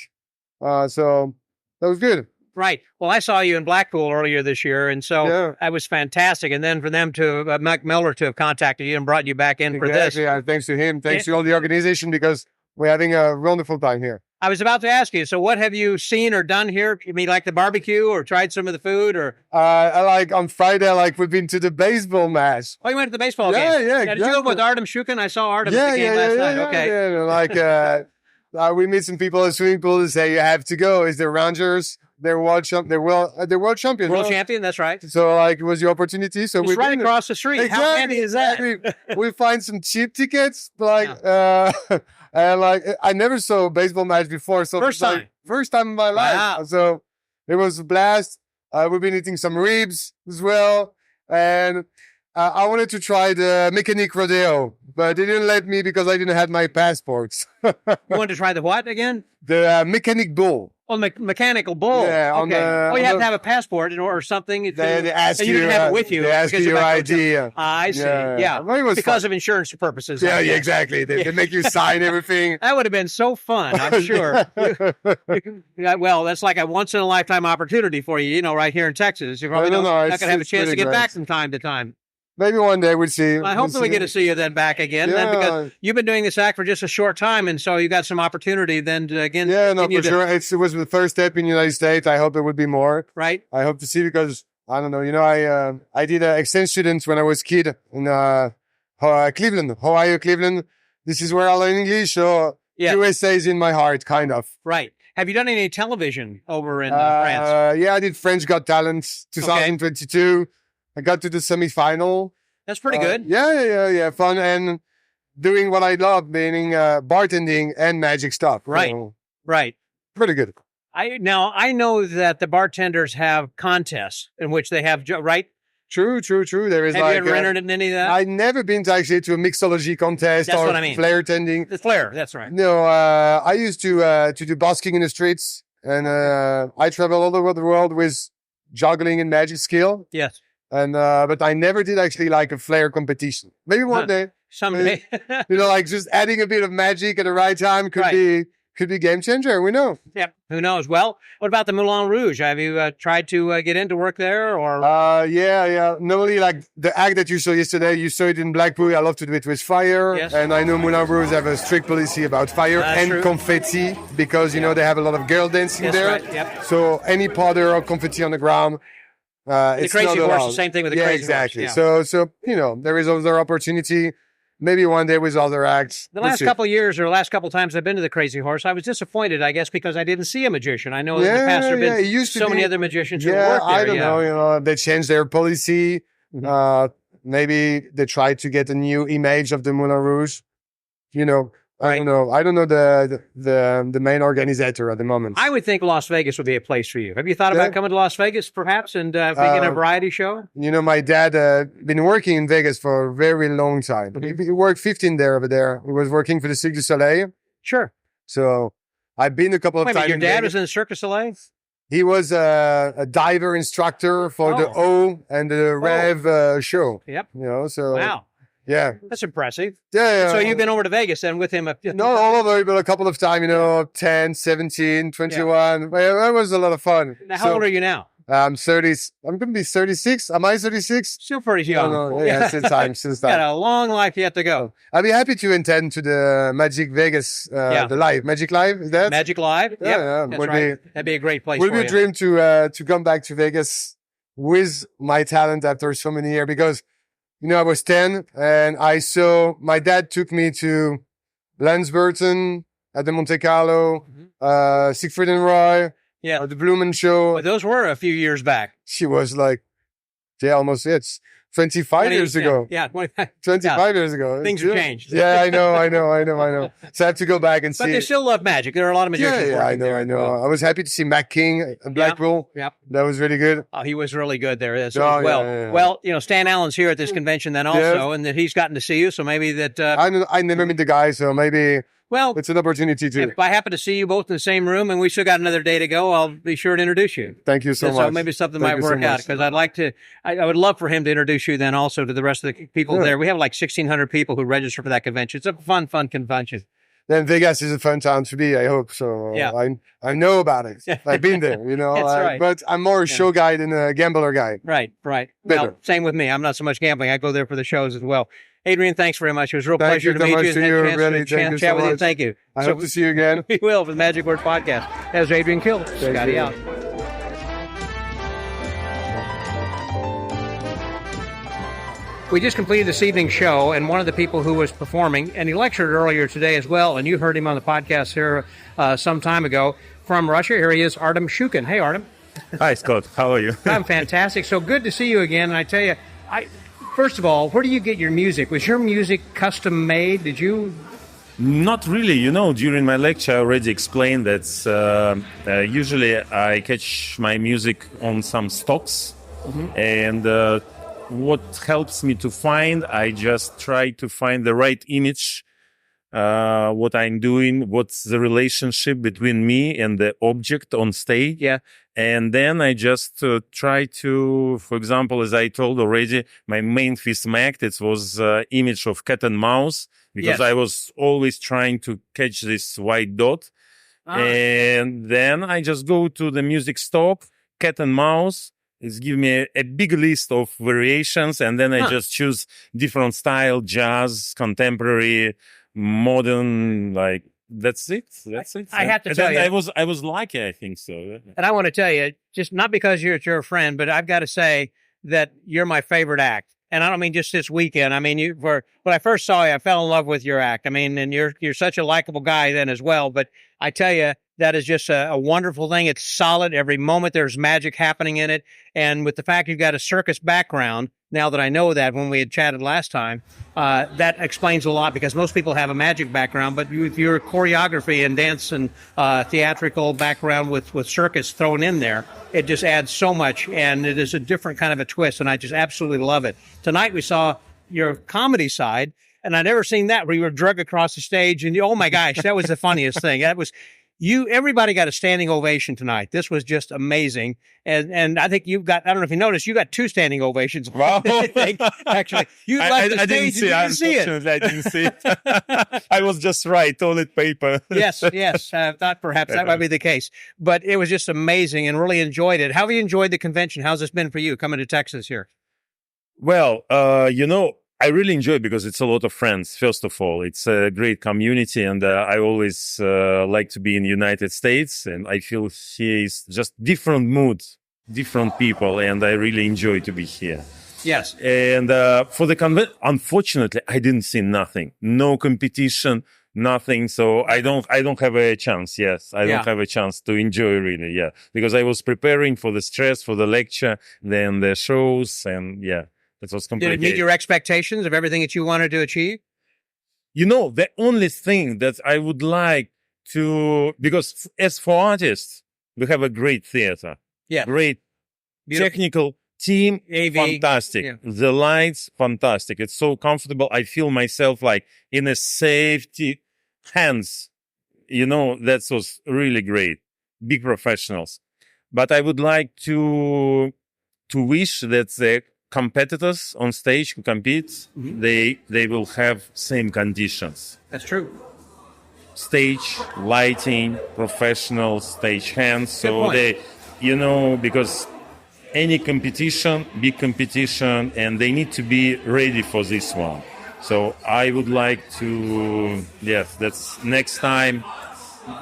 So that was good. Right. Well, I saw you in Blackpool earlier this year, and so that was fantastic. And then for them to, Mike Miller, to have contacted you and brought you back in for this. Yeah, thanks to him. Thanks to all the organization, because we're having a wonderful time here. I was about to ask you, so what have you seen or done here? You mean like the barbecue or tried some of the food? Or on Friday, we've been to the baseball match. Oh, you went to the baseball game? Yeah, exactly. Did you go with Artem Shukin? I saw Artem at the game last night. Okay. We meet some people at the swimming pool and say, you have to go. Is the Rangers? They're world champion. World champion. That's right. So it was your opportunity. So it's right across the street. Exactly, how handy is that? We find some cheap tickets. And I never saw a baseball match before. So first time in my life. Wow. So it was a blast. We've been eating some ribs as well, and I wanted to try the Mechanic Rodeo, but they didn't let me because I didn't have my passports. You wanted to try the what again? The Mechanic Bull. Oh, mechanical bull. Yeah. Okay. You have to have a passport or something. They ask you. You didn't have it with you. They ask you your ID. I see. Yeah. Because of insurance purposes. Yeah, exactly. They make you sign everything. That would have been so fun, I'm sure. Well, that's like a once in a lifetime opportunity for you, right here in Texas. You're probably not going to have a chance to get back from time to time. Maybe one day we'll see. I hope that we get to see you then back again. Yeah. Then, because you've been doing this act for just a short time, and so you got some opportunity then to again. Yeah, no, for sure. It was the first step in the United States. I hope it would be more. Right. I hope to see, because I don't know. I did an exchange student when I was a kid in Cleveland, Ohio, Cleveland. This is where I learned English. So USA is in my heart, kind of. Right. Have you done any television over in France? Yeah, I did French Got Talent 2022. Okay. I got to the semifinal. That's pretty good. Yeah. Fun and doing what I love, meaning bartending and magic stuff. Right. Right. Pretty good. I know that the bartenders have contests in which they have, right? True. There is. Have you ever entered in any of that? I've never been to a mixology contest That's or what I mean. flair tending. The flair, that's right. No, I used to do busking in the streets, and I travel all over the world with juggling and magic skill. Yes. And but I never did actually like a flair competition. Maybe one day. Someday. Like just adding a bit of magic at the right time could be game changer. We know. Yep. Who knows? Well, what about the Moulin Rouge? Have you tried to get into work there, or? Yeah. Normally, like the act that you saw yesterday, you saw it in Blackpool. I love to do it with fire. Yes. And I know Moulin Rouge have a strict policy about fire and true. Confetti because, they have a lot of girl dancing there. Right. Yep. So any powder or confetti on the ground, The it's Crazy not Horse, allowed. the same thing with the Crazy exactly. Horse. So there is other opportunity. Maybe one day with other acts. The last couple of years or last couple of times I've been to the Crazy Horse, I was disappointed, I guess, because I didn't see a magician. I know in the past there have been so many other magicians who work there. I don't know. They changed their policy. Maybe they tried to get a new image of the Moulin Rouge. I don't know. I don't know the main organizer at the moment. I would think Las Vegas would be a place for you. Have you thought about coming to Las Vegas, perhaps, and being in a variety show? My dad been working in Vegas for a very long time. He worked 15 there over there. He was working for the Cirque du Soleil. Sure. So I've been a couple of times. Your dad was in the Cirque du Soleil? He was a diver instructor for the O and the Rev show. Yep. So wow. Yeah. That's impressive. Yeah. So you've been over to Vegas then with him? No, all over, but a couple of times, 10, 17, 21. Yeah. It was a lot of fun. Now, how old are you now? I'm 30. I'm going to be 36. Am I 36? Still pretty young. No. Yeah, since time. Got a long life yet to go. I'll be happy to attend to the Magic Vegas, the live. Magic Live, is that? Magic Live? Yeah. That's right. That'd be a great place for you. Would be a dream to come back to Vegas with my talent after so many years because I was 10 and my dad took me to Lance Burton at the Monte Carlo, Siegfried and Roy, the Blumen Show. But those were a few years back. She was like, it's 25 years ago. Yeah, 25 years ago. Things have changed. Yeah, I know. So I have to go back and see. But they still love magic. There are a lot of magicians. Yeah, I know. I was happy to see Mac King at Blackpool. Yep. That was really good. Oh, he was really good there as well. Yeah. Well, Stan Allen's here at this convention then also, and that he's gotten to see you. So maybe that. I never met the guy, so maybe. Well, it's an opportunity too. If I happen to see you both in the same room and we still got another day to go, I'll be sure to introduce you. Thank you so much. So maybe something might work out because I'd like to. I would love for him to introduce you then also to the rest of the people there. We have like 1,600 people who register for that convention. It's a fun convention. Then Vegas is a fun town to be. I hope so. I know about it. I've been there. That's right. But I'm more a show guy than a gambler guy. Right. Well, same with me. I'm not so much gambling. I go there for the shows as well. Adrian, thanks very much. It was a real pleasure to meet you. Really. Chat with you. Thank you. I hope to see you again. We will for the Magic Word Podcast. That was Adrian Kill. Scotty out. We just completed this evening's show, and one of the people who was performing, and he lectured earlier today as well, and you heard him on the podcast here some time ago, from Russia. Here he is, Artem Shukin. Hey, Artem. Hi, Scott. How are you? I'm fantastic. So good to see you again, and I tell you, first of all, where do you get your music? Was your music custom made? Did you? Not really. During my lecture, I already explained that usually I catch my music on some stocks, and what helps me to find, I just try to find the right image, what I'm doing, what's the relationship between me and the object on stage. Yeah. And then I just try to, for example, as I told already, my main FISM act, it was image of cat and mouse, because I was always trying to catch this white dot. And then I just go to the music stock, cat and mouse. It's give me a big list of variations, and then I just choose different style, jazz, contemporary, modern, like, that's it. I have to tell you, I was lucky, I think so. And I want to tell you, just not because you're a friend, but I've got to say that you're my favorite act. and I don't mean just this weekend. I mean, when I first saw you, I fell in love with your act. I mean, and you're such a likable guy then as well. But I tell you, that is just a wonderful thing. It's solid. Every moment there's magic happening in it. And with the fact you've got a circus background, now that I know that when we had chatted last time, that explains a lot because most people have a magic background, but with your choreography and dance and theatrical background with circus thrown in there, it just adds so much, and it is a different kind of a twist, and I just absolutely love it. Tonight we saw your comedy side, and I'd never seen that, where you were drug across the stage, and oh my gosh, that was the funniest thing. That was... everybody got a standing ovation tonight. This was just amazing. And I think I don't know if you noticed, you got 2 standing ovations. Wow. Actually, you left the stage and you didn't see it. I didn't see it. I was just right, toilet paper. Yes. Thought perhaps that might be the case. But it was just amazing and really enjoyed it. How have you enjoyed the convention? How's this been for you coming to Texas here? Well, I really enjoy it because it's a lot of friends. First of all, it's a great community, and I always like to be in the United States, and I feel here is just different moods, different people, and I really enjoy to be here. Yes. And for the convention, unfortunately, I didn't see nothing, no competition, nothing. So I don't have a chance. Yes, I don't have a chance to enjoy really. Yeah, because I was preparing for the stress, for the lecture, then the shows, and yeah. It was complicated. Did it meet your expectations of everything that you wanted to achieve? The only thing that I would like to, because as for artists, we have a great theater. Yeah. Great technical team. AV. Fantastic. Yeah. The lights, fantastic. It's so comfortable. I feel myself like in a safety hands. That was really great. Big professionals. But I would like to wish that the competitors on stage who compete, they will have same conditions. That's true. Stage, lighting, professional stage hands. Good So point. they, because any competition, big competition, and they need to be ready for this one. So I would like to, that's next time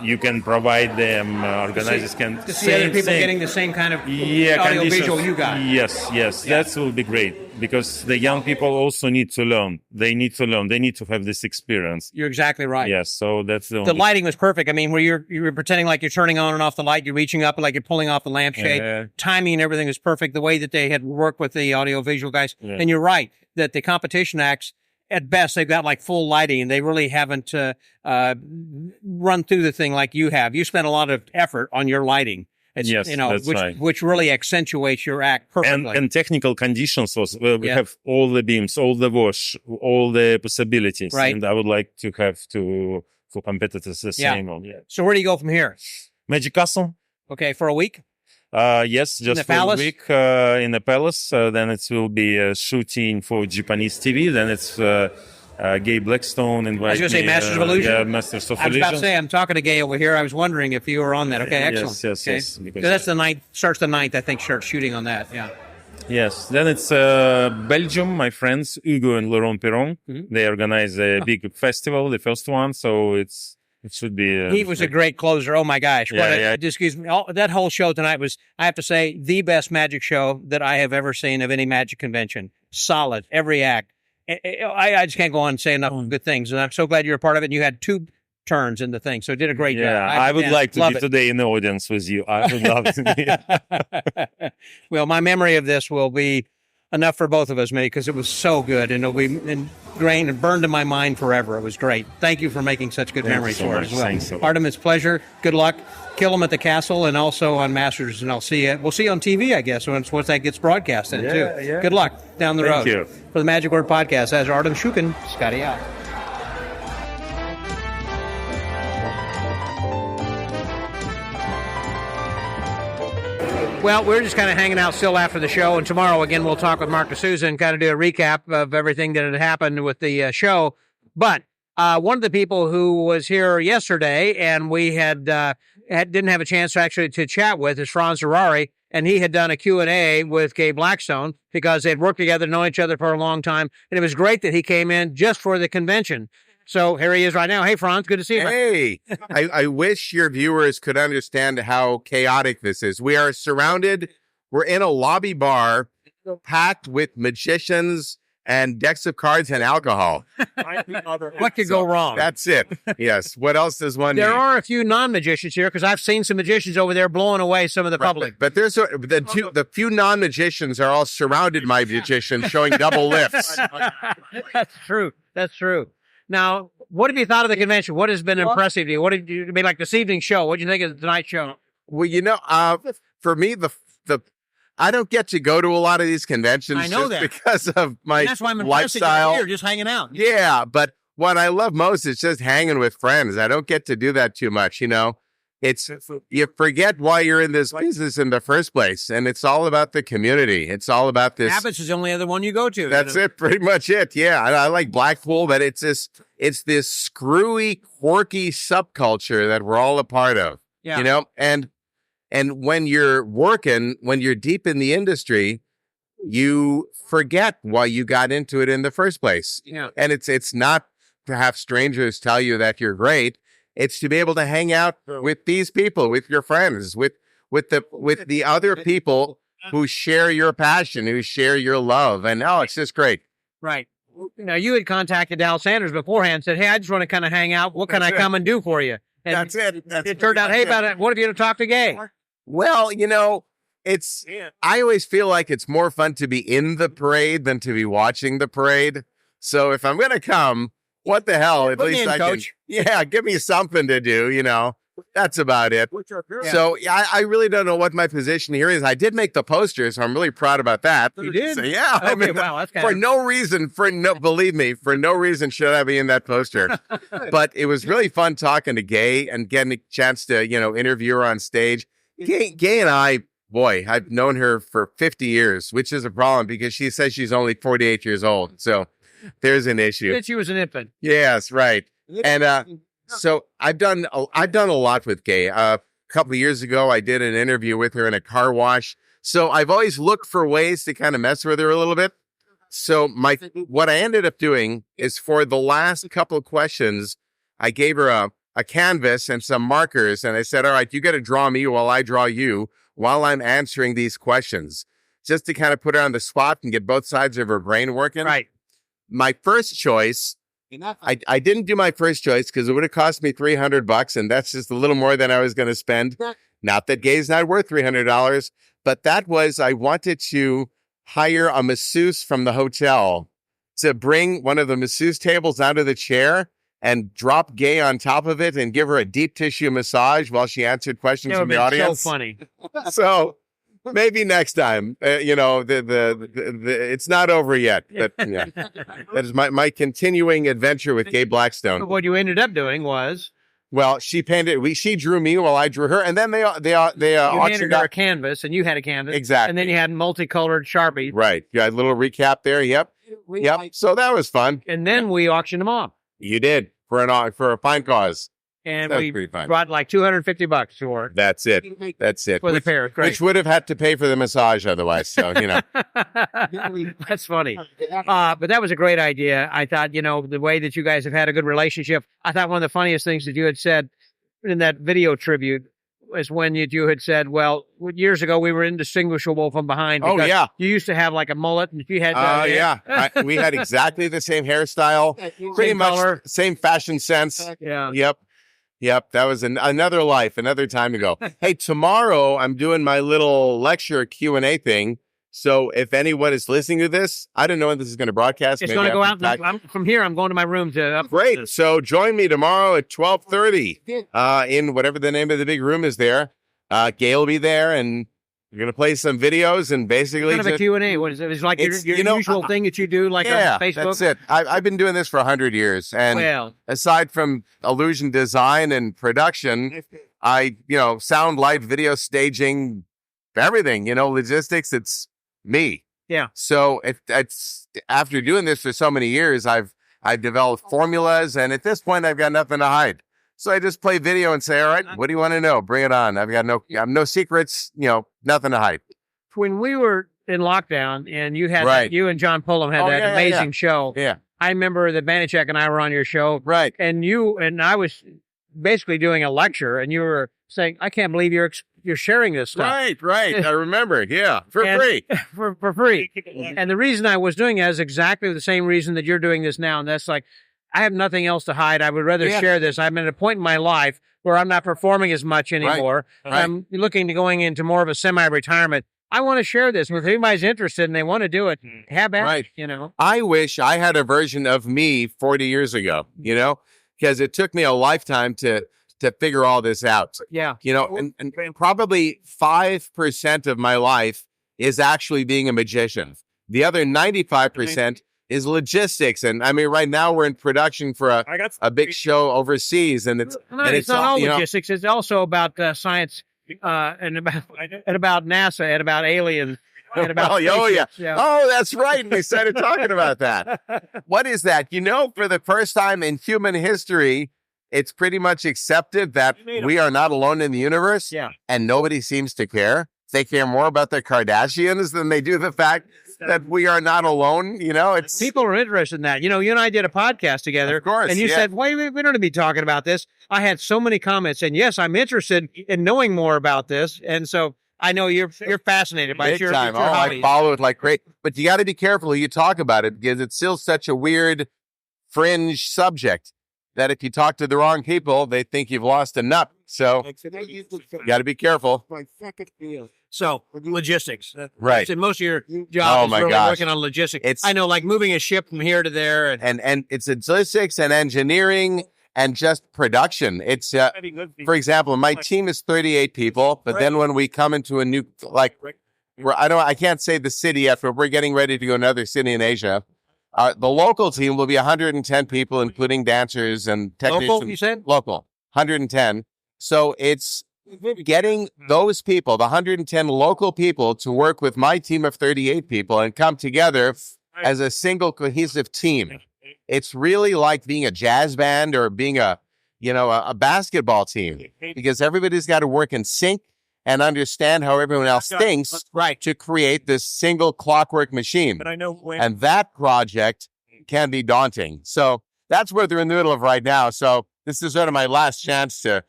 you can provide them, organizers can to see other people getting the same kind of audio visual you got. Yes, that will be great because the young people also need to learn. They need to learn. They need to have this experience. You're exactly right. Yes, so that's the lighting was perfect. I mean, where you're pretending like you're turning on and off the light, you're reaching up like you're pulling off the lampshade. Timing and everything was perfect. The way that they had worked with the audio visual guys. Yeah. And you're right that the competition acts, at best, they've got like full lighting, and they really haven't run through the thing like you have. You spent a lot of effort on your lighting. Yes, that's right. Which really accentuates your act perfectly. And technical conditions was we have all the beams, all the wash, all the possibilities. Right. And I would like to have for competitors the same one. Yeah. So where do you go from here? Magic Castle. Okay, for a week. Yes, just for palace? a week in the palace. Then it will be shooting for Japanese TV. Then it's Gay Blackstone and I was going to say Masters of Illusion. Yeah, Masters of I was Illusion. about to say I'm talking to Gay over here. I was wondering if you were on that. Okay, excellent. Yes. So that's the 9th. Starts the 9th, I think. Starts shooting on that. Yeah. Yes. Then it's Belgium. My friends Hugo and Laurent Perron. Mm-hmm. They organize a big festival, the first one. So it should be. He was a great closer. Oh my gosh! Yeah. Excuse me. That whole show tonight was, I have to say, the best magic show that I have ever seen of any magic convention. Solid, every act. I just can't go on saying enough good things, and I'm so glad you're a part of it. And you had 2 turns in the thing, so you did a great job. I would like to be today in the audience with you. I would love to be. Well, my memory of this will be enough for both of us, mate, because it was so good, and it'll be ingrained and burned in my mind forever. It was great. Thank you for making such good memories for us as well. Thanks so much. Artem, it's a pleasure. Good luck. Kill them at the castle and also on Masters, and we'll see you on TV, I guess, once that gets broadcast then, too. Yeah. Good luck down the road. Thank you. For the Magic Word Podcast, as Artem Shukin, Scotty out. Well, we're just kind of hanging out still after the show, and tomorrow, again, we'll talk with Mark D'Souza and kind of do a recap of everything that had happened with the show. But one of the people who was here yesterday, and we didn't have a chance to chat with, is Franz Zerari, and he had done a Q&A with Gay Blackstone because they'd worked together, known each other for a long time, and it was great that he came in just for the convention. So here he is right now. Hey, Franz, good to see you. Hey, I wish your viewers could understand how chaotic this is. We are surrounded. We're in a lobby bar packed with magicians and decks of cards and alcohol. What could go wrong? That's it. Yes. What else does one There need? are a few non-magicians here because I've seen some magicians over there blowing away some of the public. But there's the few non-magicians are all surrounded by magicians showing double lifts. That's true. That's true. Now, what have you thought of the convention? What has been impressive to you? What did you mean, like this evening's show? What did you think of tonight's show? Well, for me, the I don't get to go to a lot of these conventions. I know just that. because of my And that's why I'm impressed that you're lifestyle. here, just hanging out. Yeah, but what I love most is just hanging with friends. I don't get to do that too much, It's you forget why you're in this business in the first place, and it's all about the community. It's all about this. Abbott's is the only other one you go to. That's it, pretty much it. Yeah, I like Blackpool, but it's this screwy, quirky subculture that we're all a part of. Yeah. And when you're working, when you're deep in the industry, you forget why you got into it in the first place. Yeah. And it's not to have strangers tell you that you're great. It's to be able to hang out with these people, with your friends, with the other people who share your passion, who share your love. And it's just great. Right. Now, you had contacted Dal Sanders beforehand and said, hey, I just want to kind of hang out. What can I come and do for you? And That's it. it turned out, hey, what if you to talk to Gay? Well, I always feel like it's more fun to be in the parade than to be watching the parade. So if I'm going to come, what the hell? At Put me least in, I Coach. can, give me something to do, That's about it. So I really don't know what my position here is. I did make the poster, so I'm really proud about that. You did? So, yeah. Okay, wow, that's kind for of... no reason, believe me, for no reason should I be in that poster. But it was really fun talking to Gay and getting a chance to, interview her on stage. Gay and I, boy, I've known her for 50 years, which is a problem because she says she's only 48 years old. So there's an issue. Since she was an infant. Yes, right. And so I've done a lot with Gay. A couple of years ago, I did an interview with her in a car wash. So I've always looked for ways to kind of mess with her a little bit. So what I ended up doing is for the last couple of questions, I gave her a canvas and some markers. And I said, all right, you got to draw me while I draw you while I'm answering these questions, just to kind of put her on the spot and get both sides of her brain working. Right. My first choice, I didn't do my first choice because it would have cost me $300, and that's just a little more than I was going to spend. Not that Gay's not worth $300, but that was, I wanted to hire a masseuse from the hotel to bring one of the masseuse tables out of the chair and drop Gay on top of it and give her a deep tissue massage while she answered questions from the audience. So funny. So maybe next time, it's not over yet. But, yeah. That is my continuing adventure with Gay Blackstone. But what you ended up doing was... Well, she drew me while I drew her, and then they you auctioned handed her out a canvas, and you had a canvas. Exactly. And then you had multicolored Sharpies. Right. You had a little recap there. Yep. So that was fun. And then we auctioned them off. You did for a fine cause. And That was we pretty fun. brought like $250 for it. That's it. For the pair. Great. Which would have had to pay for the massage otherwise. So, That's funny. But that was a great idea. I thought, the way that you guys have had a good relationship, I thought one of the funniest things that you had said in that video tribute was when you had said, well, years ago we were indistinguishable from behind. Oh, because yeah. You used to have like a mullet and you had... we had exactly the same hairstyle, pretty Same much color. same fashion sense. Yeah. Yep. That was another life, another time ago. Hey, tomorrow I'm doing my little lecture Q&A thing. So if anyone is listening to this, I don't know when this is going to broadcast. It's going to go out. From here, I'm going to my room to... Great. So join me tomorrow at 12:30 in whatever the name of the big room is there. Gay will be there, and you're going to play some videos and basically... Kind of a Q&A. What is it? It's like your usual thing that you do like on Facebook? That's it. I've been doing this for 100 years. And aside from illusion design and production, I, sound, light, video staging, everything, logistics, it's me. Yeah. So it's after doing this for so many years, I've developed formulas, and at this point I've got nothing to hide. So I just play video and say, all right, what do you want to know? Bring it on. I have no secrets, nothing to hide. When we were in lockdown and you had you and John Pullum had that amazing show. Yeah. I remember that Banachek and I were on your show. Right. And you and I was basically doing a lecture, and you were saying, I can't believe you're you're sharing this stuff. Right. I remember. Yeah, for free. For free. And the reason I was doing that is exactly the same reason that you're doing this now. And that's like, I have nothing else to hide. I would rather share this. I'm at a point in my life where I'm not performing as much anymore. Right. I'm looking to going into more of a semi-retirement. I want to share this. If anybody's interested and they want to do it, have at it, you know. I wish I had a version of me 40 years ago, you know, because it took me a lifetime to figure all this out. Yeah. You know, and probably 5% of my life is actually being a magician. The other 95% is logistics. And I mean, right now we're in production for a big show overseas, and it's not all logistics. It's also about science and about NASA and about aliens. And about Oh, that's right. We started talking about that. What is that? You know, for the first time in human history, it's pretty much accepted that we are not alone in the universe. Yeah. And nobody seems to care. They care more about the Kardashians than they do the fact that we are not alone. You know, it's people are interested in that. You know, you and I did a podcast together. Of course. And you said, wait, we don't need to be talking about this. I had so many comments, and yes, I'm interested in knowing more about this. And so I know you're fascinated by it. Big time. I follow it like great. But you got to be careful who you talk about it, because it's still such a weird fringe subject that if you talk to the wrong people, they think you've lost a nut. So you got to be careful. So logistics, right? So most of your job is really working on logistics. I know, like moving a ship from here to there, and it's logistics and engineering and just production. It's for example, my team is 38 people, but then when we come into a new I can't say the city yet, but we're getting ready to go to another city in Asia. The local team will be 110 people, including dancers and technicians. Local, you said? Local, 110. So it's getting those people, the 110 local people, to work with my team of 38 people and come together as a single cohesive team. It's really like being a jazz band or being a basketball team, because everybody's got to work in sync and understand how everyone else thinks to create this single clockwork machine. But I know and that project can be daunting. So that's what they're in the middle of right now. So this is sort of my last chance to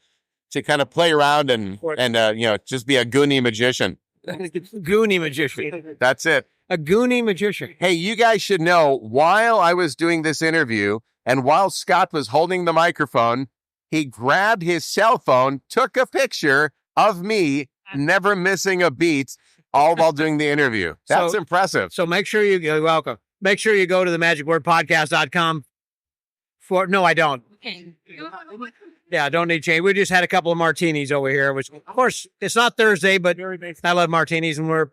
kind of play around and just be a Goonie magician. Goonie magician. That's it. A Goonie magician. Hey, you guys should know, while I was doing this interview and while Scott was holding the microphone, he grabbed his cell phone, took a picture of me, never missing a beat, all while doing the interview. That's impressive. So make sure you're welcome. Make sure you go to themagicwordpodcast.com no, I don't. Yeah, don't need change. We just had a couple of martinis over here, which, of course, it's not Thursday, but I love martinis, and we're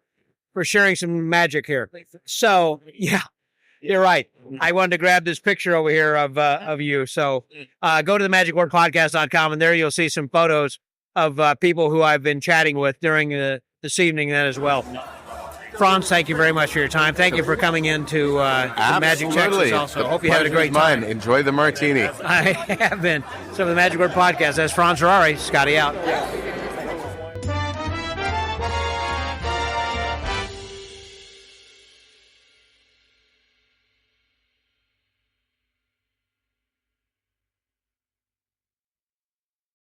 sharing some magic here. So, yeah, you're right. I wanted to grab this picture over here of you. So go to themagicwordpodcast.com, and there you'll see some photos of people who I've been chatting with during this evening then as well. Franz, thank you very much for your time. Thank you for coming into Magic Texas also. Hope you had a great time. Enjoy the martini. I have been. So the Magic Word Podcast, that's Franz Ferrari. Scotty out.